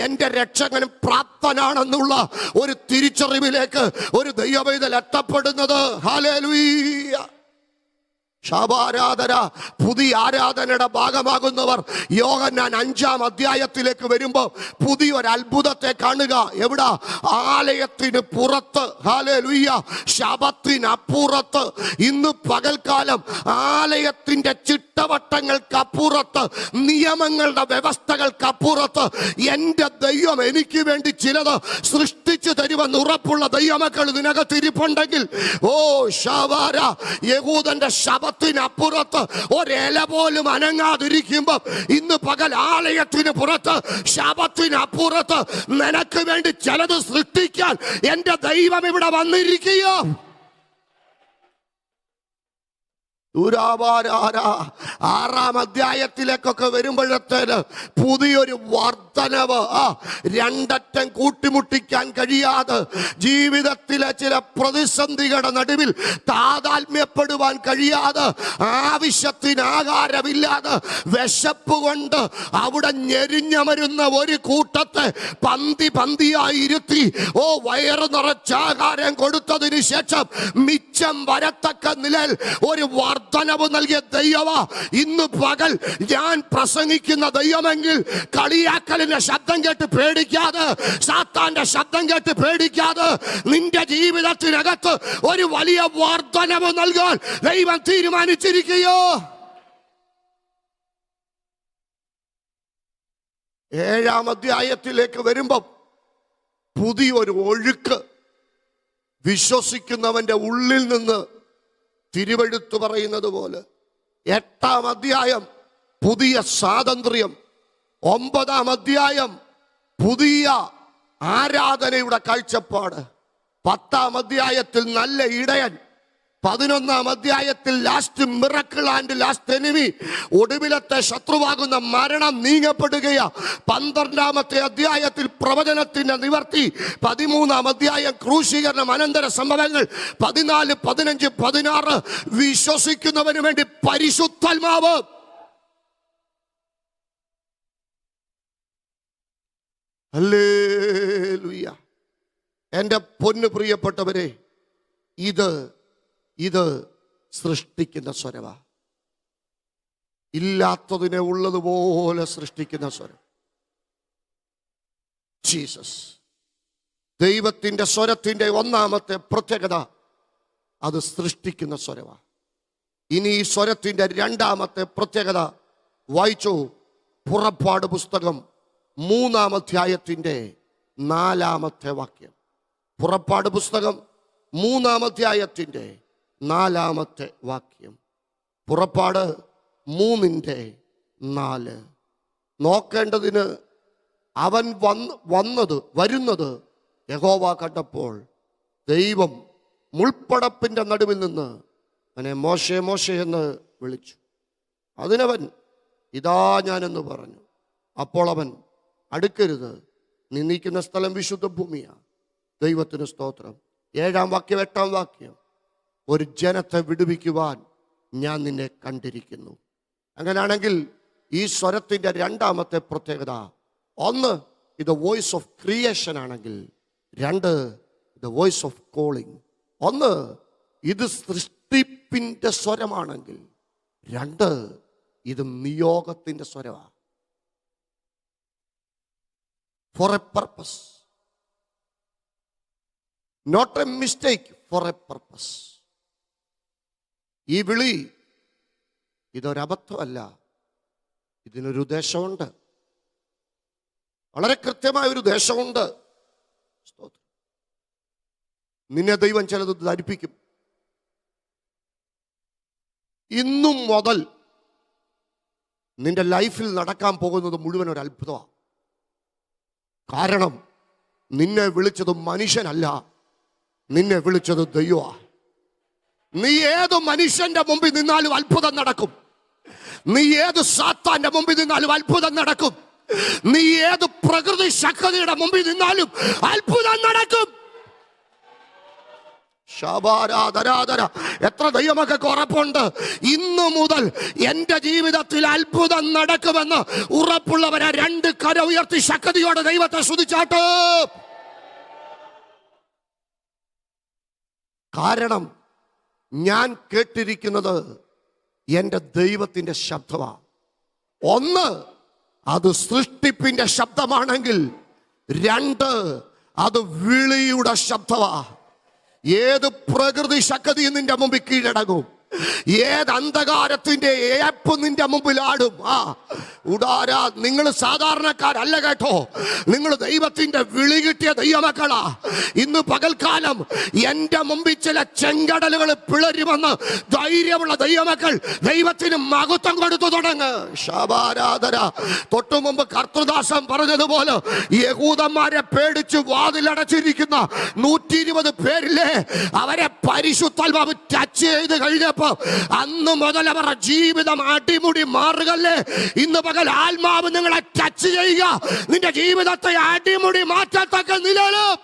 Speaker 1: എൻ്റെ രക്ഷകൻ പ്രാപ്തനാണെന്നുള്ള ഒരു തിരിച്ചറിവിലേക്ക് ഒരു ദൈവവേദൽ എത്തപ്പെടുന്നത്. ഹല്ലേലൂയ. ശാബാരാധന, പുതിയ ആരാധനയുടെ ഭാഗമാകുന്നവർ യോഹന്നാൻ 5-ാം അധ്യായത്തിലേക്ക് വരുമ്പോൾ പുതിയൊരു അത്ഭുതത്തെ കാണുക. എവിടാ? ആലയത്തിന് പുറത്ത്. ഹല്ലേലൂയ. ശബത്തിനപ്പുറത്ത്. ഇന്ന് പകൽക്കാലം ആലയത്തിന്റെ ചിട്ടവട്ടങ്ങൾക്കപ്പുറത്ത്, നിയമങ്ങളുടെ വ്യവസ്ഥകൾക്കപ്പുറത്ത് എൻ്റെ ദൈവം എനിക്ക് വേണ്ടി ചിലത് സൃഷ്ടിച്ചു തരുമെന്ന് ഉറപ്പുള്ള ദൈവമക്കൾ ഇതിനകത്തിരിപ്പുണ്ടെങ്കിൽ, ഓ ശാബാര, യഹൂദന്റെ ശബത്തിനപ്പുറത്ത് ഒരില പോലും അനങ്ങാതിരിക്കുമ്പോ ഇന്ന് പകൽ ആലയത്തിന് പുറത്ത്, ശബത്തിനപ്പുറത്ത് നിനക്ക് വേണ്ടി ചിലത് സൃഷ്ടിക്കാൻ എൻ്റെ ദൈവം ഇവിടെ വന്നിരിക്കുക. 6-ാം അധ്യായത്തിലേക്കൊക്കെ വരുമ്പോഴത്തേന് പുതിയൊരു വർധനവ്, രണ്ടറ്റം കൂട്ടിമുട്ടിക്കാൻ കഴിയാതെ ജീവിതത്തിലെ ചില പ്രതിസന്ധികളുടെ നടുവിൽ താതാത്മ്യപ്പെടുവാൻ കഴിയാതെ, ആവശ്യത്തിന് ആഹാരമില്ലാതെ വിശപ്പ് കൊണ്ട് അവിടെ ഞെരിഞ്ഞമരുന്ന ഒരു കൂട്ടത്തെ പന്തിയായി ഇരുത്തി, ഓ വയറ് നിറച്ചാഹാരം കൊടുത്തതിന് ശേഷം മിച്ചം വരത്തക്ക നിലയിൽ ഒരു വർധനവ് നൽകിയ ദൈവമാ ഇന്ന് പകൽ ഞാൻ പ്രസംഗിക്കുന്ന ദൈവമെങ്കിൽ, കളിയാക്കലിന്റെ ശബ്ദം കേട്ട് പേടിക്കാതെ, സാത്താന്റെ ശബ്ദം കേട്ട് പേടിക്കാതെ, നിന്റെ ജീവിതത്തിനകത്ത് ഒരു വലിയ വർധനവ് നൽകാൻ ദൈവം തീരുമാനിച്ചിരിക്കുകയോ. 7-ാം അധ്യായത്തിലേക്ക് വരുമ്പം പുതിയൊരു ഒഴുക്ക് വിശ്വസിക്കുന്നവന്റെ ഉള്ളിൽ നിന്ന് തിരുവെഴുത്ത് പറയുന്നത് പോലെ. 8-ാം അധ്യായം പുതിയ സ്വാതന്ത്ര്യം. 9-ാം അധ്യായം പുതിയ ആരാധനയുടെ കാഴ്ചപ്പാട്. 10-ാം അധ്യായത്തിൽ നല്ല ഇടയൻ. 11-ാം അധ്യായത്തിൽ last miracle and last enemy, ഒടുവിലത്തെ ശത്രുവാകുന്ന മരണം നീങ്ങപ്പെടുകയാ. 12-ാമത്തെ അധ്യായത്തിൽ പ്രവചനത്തിന്റെ നിവർത്തി. 13-ാം അധ്യായം ക്രൂശീകരണം, അനന്തര സംഭവങ്ങൾ. 14, 15, 16 വിശ്വസിക്കുന്നവന് വേണ്ടി പരിശുദ്ധാത്മാവ്. ഹല്ലേലൂയ. എൻ്റെ പൊന്നു പ്രിയപ്പെട്ടവരെ, ഇത് സൃഷ്ടിക്കുന്ന സ്വരവാ. ഇല്ലാത്തതിനെ ഉള്ളതുപോലെ സൃഷ്ടിക്കുന്ന സ്വരം. ജീസസ്. ദൈവത്തിന്റെ സ്വരത്തിന്റെ 1-ാമത്തെ പ്രത്യേകത അത് സൃഷ്ടിക്കുന്ന സ്വരവാ. ഇനി ഈ സ്വരത്തിന്റെ 2-ാമത്തെ പ്രത്യേകത വായിച്ചു. പുറപ്പാട് പുസ്തകം 3-ാം അധ്യായത്തിന്റെ 4-ാമത്തെ വാക്യം. പുറപ്പാട് പുസ്തകം 3-ാം അധ്യായത്തിന്റെ 4-ാമത്തെ വാക്യം. പുറപ്പാട് 3:4. നോക്കേണ്ടതിന് അവൻ വരുന്നത് യഹോവ കണ്ടപ്പോൾ ദൈവം മുൾപ്പടപ്പിന്റെ നടുവിൽ നിന്ന് അവനെ മോശെ മോശെ എന്ന് വിളിച്ചു. അതിനവൻ ഇതാ ഞാനെന്ന് പറഞ്ഞു. അപ്പോൾ അവൻ, അടുക്കരുത്, നീ നിൽക്കുന്ന സ്ഥലം വിശുദ്ധ ഭൂമിയാണ്. ദൈവത്തിന് സ്തോത്രം. 7-ാം വാക്യം 8-ാം വാക്യം, ഒരു ജനത്തെ വിടുവിക്കുവാൻ ഞാൻ നിന്നെ കണ്ടിരിക്കുന്നു. അങ്ങനെയാണെങ്കിൽ ഈ സ്വരത്തിൻ്റെ രണ്ടാമത്തെ പ്രത്യേകത, ഒന്ന് ഇത് വോയിസ് ഓഫ് ക്രിയേഷൻ ആണെങ്കിൽ, രണ്ട് ഇത് വോയിസ് ഓഫ് കോളിംഗ്. ഒന്ന് ഇത് സൃഷ്ടിപ്പിൻ്റെ സ്വരമാണെങ്കിൽ, രണ്ട് ഇത് നിയോഗത്തിൻ്റെ സ്വരമാണ്. For a purpose, not a mistake, for a purpose. ഈ വിളി ഇതൊരബദ്ധമല്ല, ഇതിനൊരു ഉദ്ദേശമുണ്ട്, വളരെ കൃത്യമായ ഒരു ഉദ്ദേശമുണ്ട്. നിന്നെ ദൈവം ചിലത് ധരിപ്പിക്കും. ഇന്നും മുതൽ നിന്റെ ലൈഫിൽ നടക്കാൻ പോകുന്നത് മുഴുവൻ ഒരു അത്ഭുതമാണ്. കാരണം നിന്നെ വിളിച്ചത് മനുഷ്യനല്ല, നിന്നെ വിളിച്ചത് ദൈവമാണ്. നീ ഏത് മനുഷ്യന്റെ മുമ്പിൽ നിന്നാലും അത്ഭുതം നടക്കും. നീ ഏത് സാത്താന്റെ മുമ്പിൽ നിന്നാലും അത്ഭുതം നടക്കും. നീ ഏത് പ്രകൃതി ശക്തിയുടെ മുമ്പിൽ നിന്നാലും അത്ഭുതം നടക്കും. എത്ര ദൈവമക്കൾക്ക് ഉറപ്പുണ്ട്? ഇന്നു മുതൽ എന്റെ ജീവിതത്തിൽ അത്ഭുതം നടക്കുമെന്ന് ഉറപ്പുള്ളവരെ രണ്ട് കര ഉയർത്തി ശക്തിയോടെ ദൈവത്തെ സ്തുതിച്ചാട്ട്. കാരണം ഞാൻ കേട്ടിരിക്കുന്നത് എൻ്റെ ദൈവത്തിൻ്റെ ശബ്ദമാണ്. ഒന്ന്, അത് സൃഷ്ടിപ്പിൻ്റെ ശബ്ദമാണെങ്കിൽ, രണ്ട്, അത് വിളിയുടെ ശബ്ദമാണ്. ഏത് പ്രകൃതി ശക്തി നിന്റെ മുമ്പിൽ കീഴടങ്ങും, ഏത് അന്ധകാരത്തിന്റെ ഏപ്പ് നിന്റെ മുമ്പിൽ ആടും. ഉടാരാ, നിങ്ങൾ സാധാരണക്കാരല്ല കേട്ടോ, നിങ്ങൾ ദൈവത്തിന്റെ വിളി കിട്ടിയ ദൈവമക്കളാ. ഇന്ന് പകൽക്കാലം എൻ്റെ മുമ്പിൽ ചില ചെങ്കടലുകൾ പിളരുമെന്ന് ധൈര്യമുള്ള ദൈവമക്കൾ ദൈവത്തിന് മഹത്വം കൊടുത്തു തുടങ്ങ്. ശബാരാധന. തൊട്ടു മുമ്പ് കർത്തൃദാസൻ പറഞ്ഞതുപോലെ യഹൂദന്മാരെ പേടിച്ച് വാതിലടച്ചിരിക്കുന്ന 120 പേരില്ലേ, അവരെ പരിശുദ്ധാത്മാവ് ടച്ച് ചെയ്ത് കഴിഞ്ഞപ്പോൾ അന്ന് മുതൽ അവരുടെ ജീവിതം അടിമുടി മാറുകല്ലേ. ഇന്ന് പകൽ ആത്മാവ് നിങ്ങളെ ടച്ച് ചെയ്യുക, നിന്റെ ജീവിതത്തെ അടിമുടി മാറ്റത്തക്ക നിലയിലും.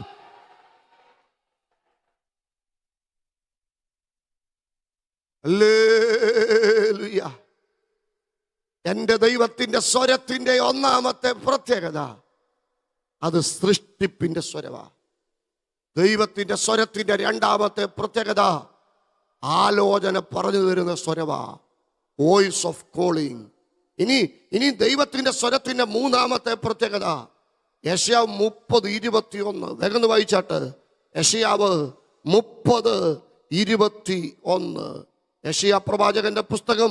Speaker 1: ഹല്ലേലൂയ. എന്റെ ദൈവത്തിന്റെ സ്വരത്തിന്റെ ഒന്നാമത്തെ പ്രത്യേകത, അത് സൃഷ്ടിപ്പിന്റെ സ്വരമാണ്. ദൈവത്തിന്റെ സ്വരത്തിന്റെ രണ്ടാമത്തെ പ്രത്യേകത, ആലോചന പറഞ്ഞു തരുന്ന സ്വരവാ, വോയിസ് ഓഫ് കോളിംഗ്. ഇനി ദൈവത്തിന്റെ സ്വരത്തിന്റെ മൂന്നാമത്തെ പ്രത്യേകത, യെശയ്യാവ് 30:21. വേഗം വായിച്ചാട്ട്. യെശയ്യാവ് 30:21. യെശയ്യാ പ്രവാചകന്റെ പുസ്തകം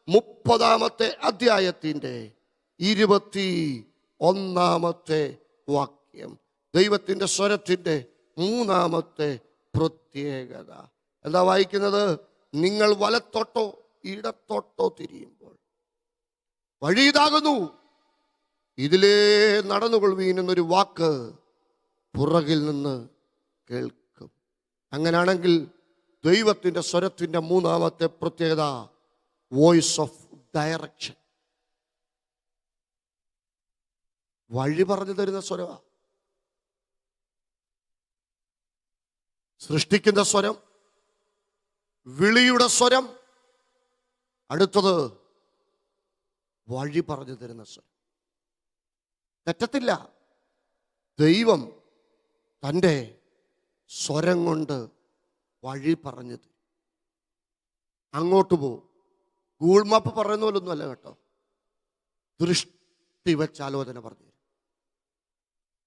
Speaker 1: 30-ാമത്തെ അധ്യായത്തിന്റെ 21-ാമത്തെ വാക്യം. ദൈവത്തിന്റെ സ്വരത്തിന്റെ മൂന്നാമത്തെ പ്രത്യേകത എന്താ വായിക്കുന്നത്? നിങ്ങൾ വലത്തോട്ടോ ഇടത്തോട്ടോ തിരിയുമ്പോൾ വഴി ഇതാകുന്നു, ഇതിലേ നടന്നുകൊള്ളുവീൻ എന്നൊരു വാക്ക് പുറകിൽ നിന്ന് കേൾക്കും. അങ്ങനെയാണെങ്കിൽ ദൈവത്തിൻ്റെ സ്വരത്തിൻ്റെ മൂന്നാമത്തെ പ്രത്യേകത, വോയിസ് ഓഫ് ഡയറക്ഷൻ. വഴി പറഞ്ഞു തരുന്ന സ്വരമാണ്. സൃഷ്ടിക്കുന്ന സ്വരം, വിളിയുടെ സ്വരം, അടുത്തത് വഴി പറഞ്ഞു തരുന്ന സ്വരം. തെറ്റത്തില്ല, ദൈവം തൻ്റെ സ്വരം കൊണ്ട് വഴി പറഞ്ഞു തരും. അങ്ങോട്ട് പോകും. ഗൂഗിൾ മാപ്പ് പറയുന്ന പോലൊന്നുമല്ല കേട്ടോ, ദൃഷ്ടി വെച്ച് ആലോചന പറഞ്ഞു തരും.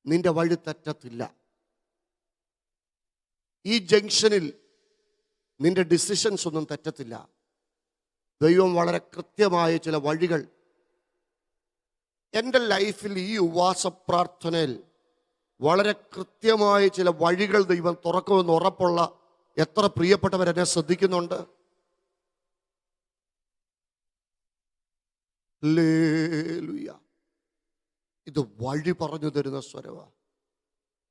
Speaker 1: നിന്റെ വഴി തെറ്റത്തില്ല. ഈ ജംഗ്ഷനിൽ നിന്റെ ഡിസിഷൻസ് ഒന്നും തെറ്റത്തില്ല. ദൈവം വളരെ കൃത്യമായ ചില വഴികൾ എൻ്റെ ലൈഫിൽ, ഈ ഉപവാസ പ്രാർത്ഥനയിൽ വളരെ കൃത്യമായ ചില വഴികൾ ദൈവം തുറക്കുമെന്ന് ഉറപ്പുള്ള എത്ര പ്രിയപ്പെട്ടവരെന്നെ ശ്രദ്ധിക്കുന്നുണ്ട്? ഹല്ലേലൂയ. ഇത് വഴി പറഞ്ഞു തരുന്ന സ്വരമാണ്.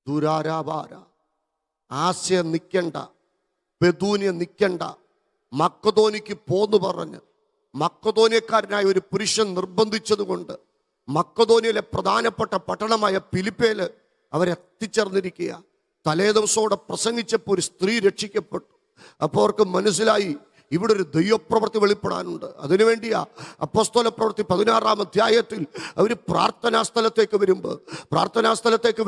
Speaker 1: ദുരാരാഭാര, ആസ്യ നിൽക്കണ്ട, ബദൂനിയ നിൽക്കണ്ട, മക്കതോനിക്ക് പോന്നു പറഞ്ഞ് മക്കതോന്യക്കാരനായ ഒരു പുരുഷൻ നിർബന്ധിച്ചതുകൊണ്ട് മക്കതോന്യയിലെ പ്രധാനപ്പെട്ട പട്ടണമായ ഫിലിപ്പേല് അവരെത്തിച്ചേർന്നിരിക്കുക. തലേ ദിവസം അവിടെ പ്രസംഗിച്ചപ്പോൾ ഒരു സ്ത്രീ രക്ഷിക്കപ്പെട്ടു. അപ്പോൾ അവർക്ക് മനസ്സിലായി ഇവിടെ ഒരു ദൈവപ്രവൃത്തി വെളിപ്പെടാനുണ്ട്. അതിനുവേണ്ടിയാ അപ്പോസ്തല പ്രവൃത്തി 16-ാം അധ്യായത്തിൽ അവർ പ്രാർത്ഥനാ സ്ഥലത്തേക്ക്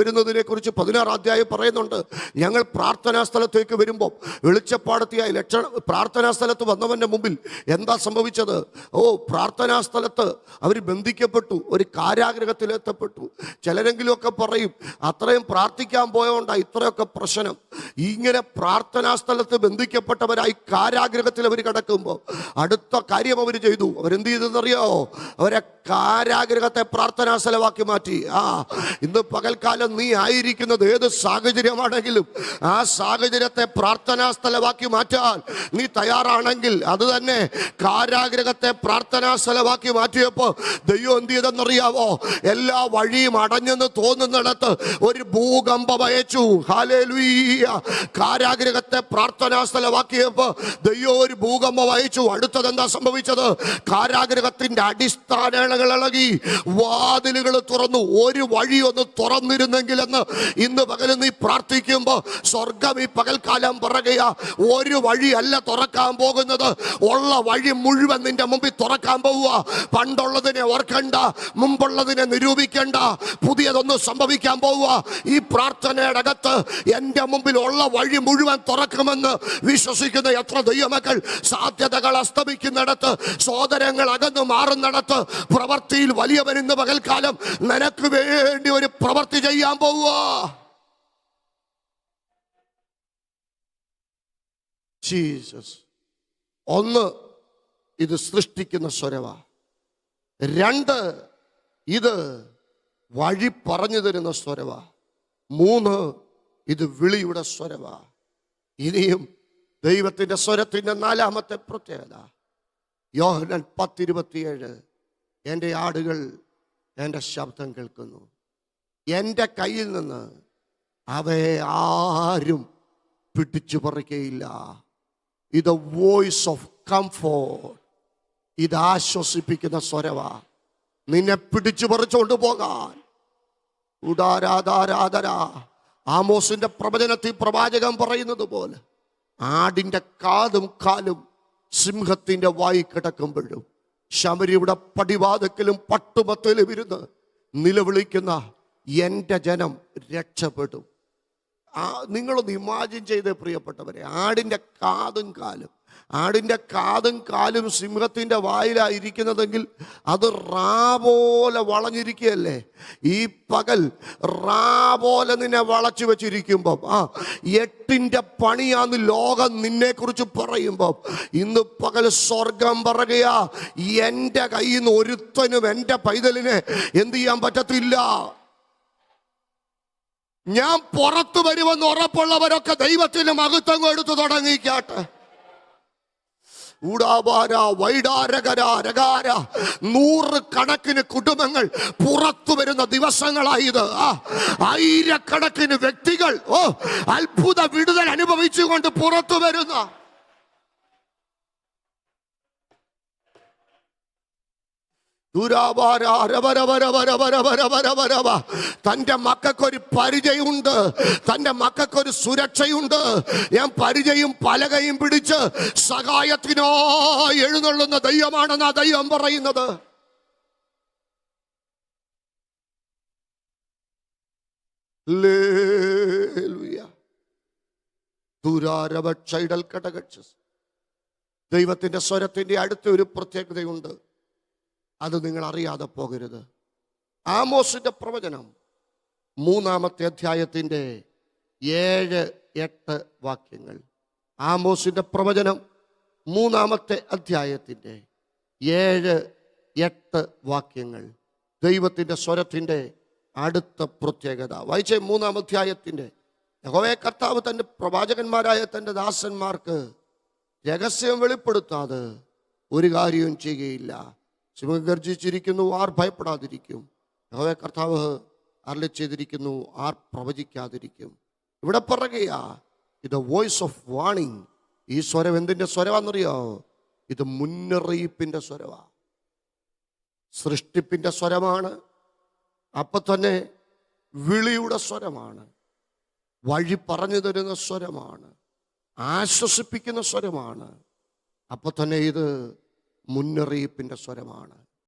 Speaker 1: വരുന്നതിനെ കുറിച്ച് 16-ാം അധ്യായം പറയുന്നുണ്ട്. ഞങ്ങൾ പ്രാർത്ഥനാ സ്ഥലത്തേക്ക് വരുമ്പോൾ വെളിച്ചപ്പാടത്തിയായി പ്രാർത്ഥനാ സ്ഥലത്ത് വന്നവൻ്റെ മുമ്പിൽ എന്താ സംഭവിച്ചത്? പ്രാർത്ഥനാ സ്ഥലത്ത് അവർ ബന്ധിക്കപ്പെട്ടു, ഒരു കാരാഗ്രഹത്തിലെത്തപ്പെട്ടു. ചിലരെങ്കിലുമൊക്കെ പറയും അത്രയും പ്രാർത്ഥിക്കാൻ പോയതുകൊണ്ടാണ് ഇത്രയൊക്കെ പ്രശ്നം. ഇങ്ങനെ പ്രാർത്ഥനാ സ്ഥലത്ത് ബന്ധിക്കപ്പെട്ടവരായി കാരാഗ്രഹത്തിൽ അവർ കിടക്കുമ്പോൾ അടുത്ത കാര്യം അവർ ചെയ്തു. അവരെന്ത് ചെയ്തെന്നറിയോ? അവരെ കാരാഗ്രഹത്തെ പ്രാർത്ഥനാ സ്ഥലമാക്കി മാറ്റി. ഇന്ന് പകൽക്കാലം നീ ആയിരിക്കുന്നത് ഏത് സാഹചര്യമാണെങ്കിലും ആ സാഹചര്യത്തെ പ്രാർത്ഥനാ സ്ഥലമാക്കി മാറ്റാൻ നീ തയ്യാറാണെങ്കിൽ അത് തന്നെ കാരാഗ്രഹത്തെ പ്രാർത്ഥനാ സ്ഥലമാക്കി മാറ്റിയപ്പോൾ ദൈവം എന്ത് ചെയ്തെന്നറിയാവോ? എല്ലാ വഴിയും അടഞ്ഞെന്ന് തോന്നുന്നിടത്ത് ഒരു ഭൂകമ്പം അയച്ചു. ഹല്ലേലൂയ! കാരാഗ്രഹത്തെ പ്രാർത്ഥനാ സ്ഥലമാക്കിയപ്പോൾ ദൈവം ഒരു ഭൂകമ്പം അയച്ചു. അടുത്തത് എന്താ സംഭവിച്ചത്? കാരാഗ്രഹത്തിന്റെ അടിസ്ഥാനങ്ങൾ ഇളകി, വാതിലുകൾ തുറന്നു. ഒരു വഴി ഒന്ന് തുറന്നിരുന്നെങ്കിലെന്ന് ഇന്ന് പകൽ നീ പ്രാർത്ഥിക്കുമ്പോൾ സ്വർഗം ഈ പകൽക്കാലം പറയുക, ഒരു വഴിയല്ല തുറക്കാൻ പോകുന്നത്, ഉള്ള വഴി മുഴുവൻ നിന്റെ മുമ്പിൽ തുറക്കാൻ പോവുക. പണ്ടുള്ളതിനെ ഓർക്കണ്ട, മുമ്പുള്ളതിനെ നിരൂപിക്കണ്ട, പുതിയതൊന്നും സംഭവിക്കാൻ പോവുക. ഈ പ്രാർത്ഥനയുടെ അകത്ത് എൻ്റെ മുമ്പിൽ ഉള്ള വഴി മുഴുവൻ തുറക്കുമെന്ന് വിശ്വസിക്കുന്ന എത്ര ദൈവമക്കൾ? സാധ്യതകൾ അസ്തമിക്കുന്നിടത്ത്, സോദരങ്ങൾ അകന്നു മാറുന്നിടത്ത് പ്രവൃത്തിയിൽ വലിയവൻ ഇന്ന് പകൽക്കാലം നിനക്ക് വേണ്ടി ഒരു പ്രവൃത്തി ചെയ്യാൻ പോവുക. ജീസസ്. ഒന്ന്, ഇത് സൃഷ്ടിക്കുന്ന സ്വരവാ. രണ്ട്, ഇത് വഴി പറഞ്ഞു തരുന്ന സ്വരവാ. മൂന്ന്, ഇത് വിളിയുടെ സ്വരവാ. ഇനിയും ദൈവത്തിന്റെ സ്വരത്തിന്റെ നാലാമത്തെ പ്രത്യേകത, യോഹന്നാൻ 10:27, എൻ്റെ ആടുകൾ എൻ്റെ ശബ്ദം കേൾക്കുന്നു, എൻ്റെ കയ്യിൽ നിന്ന് അവയെ ആരും പിടിച്ചു പറിക്കുകയില്ല. ഇത് വോയിസ് ഓഫ് കംഫോർട്ട്. ഇത് ആശ്വസിപ്പിക്കുന്ന സ്വരവാ. നിന്നെ പിടിച്ചു പറിച്ചുകൊണ്ട് പോകാൻ ഉദാരാധാരാധര. ആമോസിന്റെ പ്രവചനത്തിൽ പ്രവാചകൻ പറയുന്നത് പോലെ ആടിന്റെ കാതും കാലും സിംഹത്തിന്റെ വായി കിടക്കുമ്പോഴും ശമരിയുടെ പടിവാതിക്കലും പട്ടുമത്തിലും ഇരുന്ന് നിലവിളിക്കുന്ന എൻ്റെ ജനം രക്ഷപ്പെടും. നിങ്ങളൊന്ന് ഇമാജിൻ ചെയ്തേ പ്രിയപ്പെട്ടവരെ, ആടിൻ്റെ കാതും കാലും സിംഹത്തിൻ്റെ വായിലായിരിക്കുന്നതെങ്കിൽ അത് റാ പോലെ വളഞ്ഞിരിക്കുകയല്ലേ. ഈ പകൽ റാ പോലെ നിന്നെ വളച്ചു വെച്ചിരിക്കുമ്പം 8ന്റെ പണിയാന്ന് ലോകം നിന്നെ കുറിച്ച് പറയുമ്പം ഇന്ന് പകൽ സ്വർഗം പറയുക, എൻ്റെ കയ്യിൽ നിന്ന് ഒരുത്തനും എൻ്റെ പൈതലിനെ എന്ത് ചെയ്യാൻ പറ്റത്തില്ല. ഞാൻ പുറത്തു വരുമെന്ന് ഉറപ്പുള്ളവരൊക്കെ ദൈവത്തിന് മഹത്വം കൊടുത്തു തുടങ്ങിക്കാട്ടെ. വൈഡാരകര 100 കണക്കിന് കുടുംബങ്ങൾ പുറത്തു വരുന്ന ദിവസങ്ങളായത്. ആയിരക്കണക്കിന് വ്യക്തികൾ അത്ഭുത വിടുതൽ അനുഭവിച്ചുകൊണ്ട് പുറത്തു വരുന്ന തൻ്റെ മക്കൾക്കൊരു പരിചയമുണ്ട്, തൻ്റെ മക്കൾക്കൊരു സുരക്ഷയുണ്ട്. ഞാൻ പരിചയം പലകയും പിടിച്ച് സഹായത്തിനായി എഴുന്നള്ളുന്ന ദൈവമാണെന്നാ ദൈവം പറയുന്നത്. ദൈവത്തിന്റെ സ്വരത്തിന്റെ അടുത്ത ഒരു പ്രത്യേകതയുണ്ട്, അത് നിങ്ങൾ അറിയാതെ പോകരുത്. ആമോസിന്റെ പ്രവചനം 3-ാമത്തെ അധ്യായത്തിന്റെ 7-8 വാക്യങ്ങൾ. ആമോസിന്റെ പ്രവചനം 3-ാമത്തെ അധ്യായത്തിന്റെ 7-8 വാക്യങ്ങൾ. ദൈവത്തിന്റെ സ്വരത്തിന്റെ അടുത്ത പ്രത്യേകത വായിച്ചേ. 3-ാം അധ്യായത്തിന്റെ യഹോവേ കർത്താവ് തന്റെ പ്രവാചകന്മാരായ തന്റെ ദാസന്മാർക്ക് രഹസ്യം വെളിപ്പെടുത്താതെ ഒരു കാര്യവും ചെയ്യുകയില്ല. സിംഹം ഗർജിച്ചിരിക്കുന്നു, ആർ ഭയപ്പെടാതിരിക്കും? യഹോവേ കർത്താവ് അരുളി ചെയ്തിരിക്കുന്നു, ആർ പ്രവചിക്കാതിരിക്കും? ഇവിടെ പറയുക, ഇത് വോയിസ് ഓഫ് വാണിംഗ്. ഈ സ്വരം എന്തിൻ്റെ സ്വരമാണെന്നറിയോ? ഇത് മുന്നറിയിപ്പിൻ്റെ സ്വരമാണ്, സൃഷ്ടിപ്പിൻ്റെ സ്വരമാണ്, അപ്പം തന്നെ വിളിയുടെ സ്വരമാണ്, വഴി പറഞ്ഞു തരുന്ന സ്വരമാണ്, ആശ്വസിപ്പിക്കുന്ന സ്വരമാണ്. അപ്പം തന്നെ ഇത് മുന്നറിയിപ്പിൻ്റെ സ്വരമാണ്.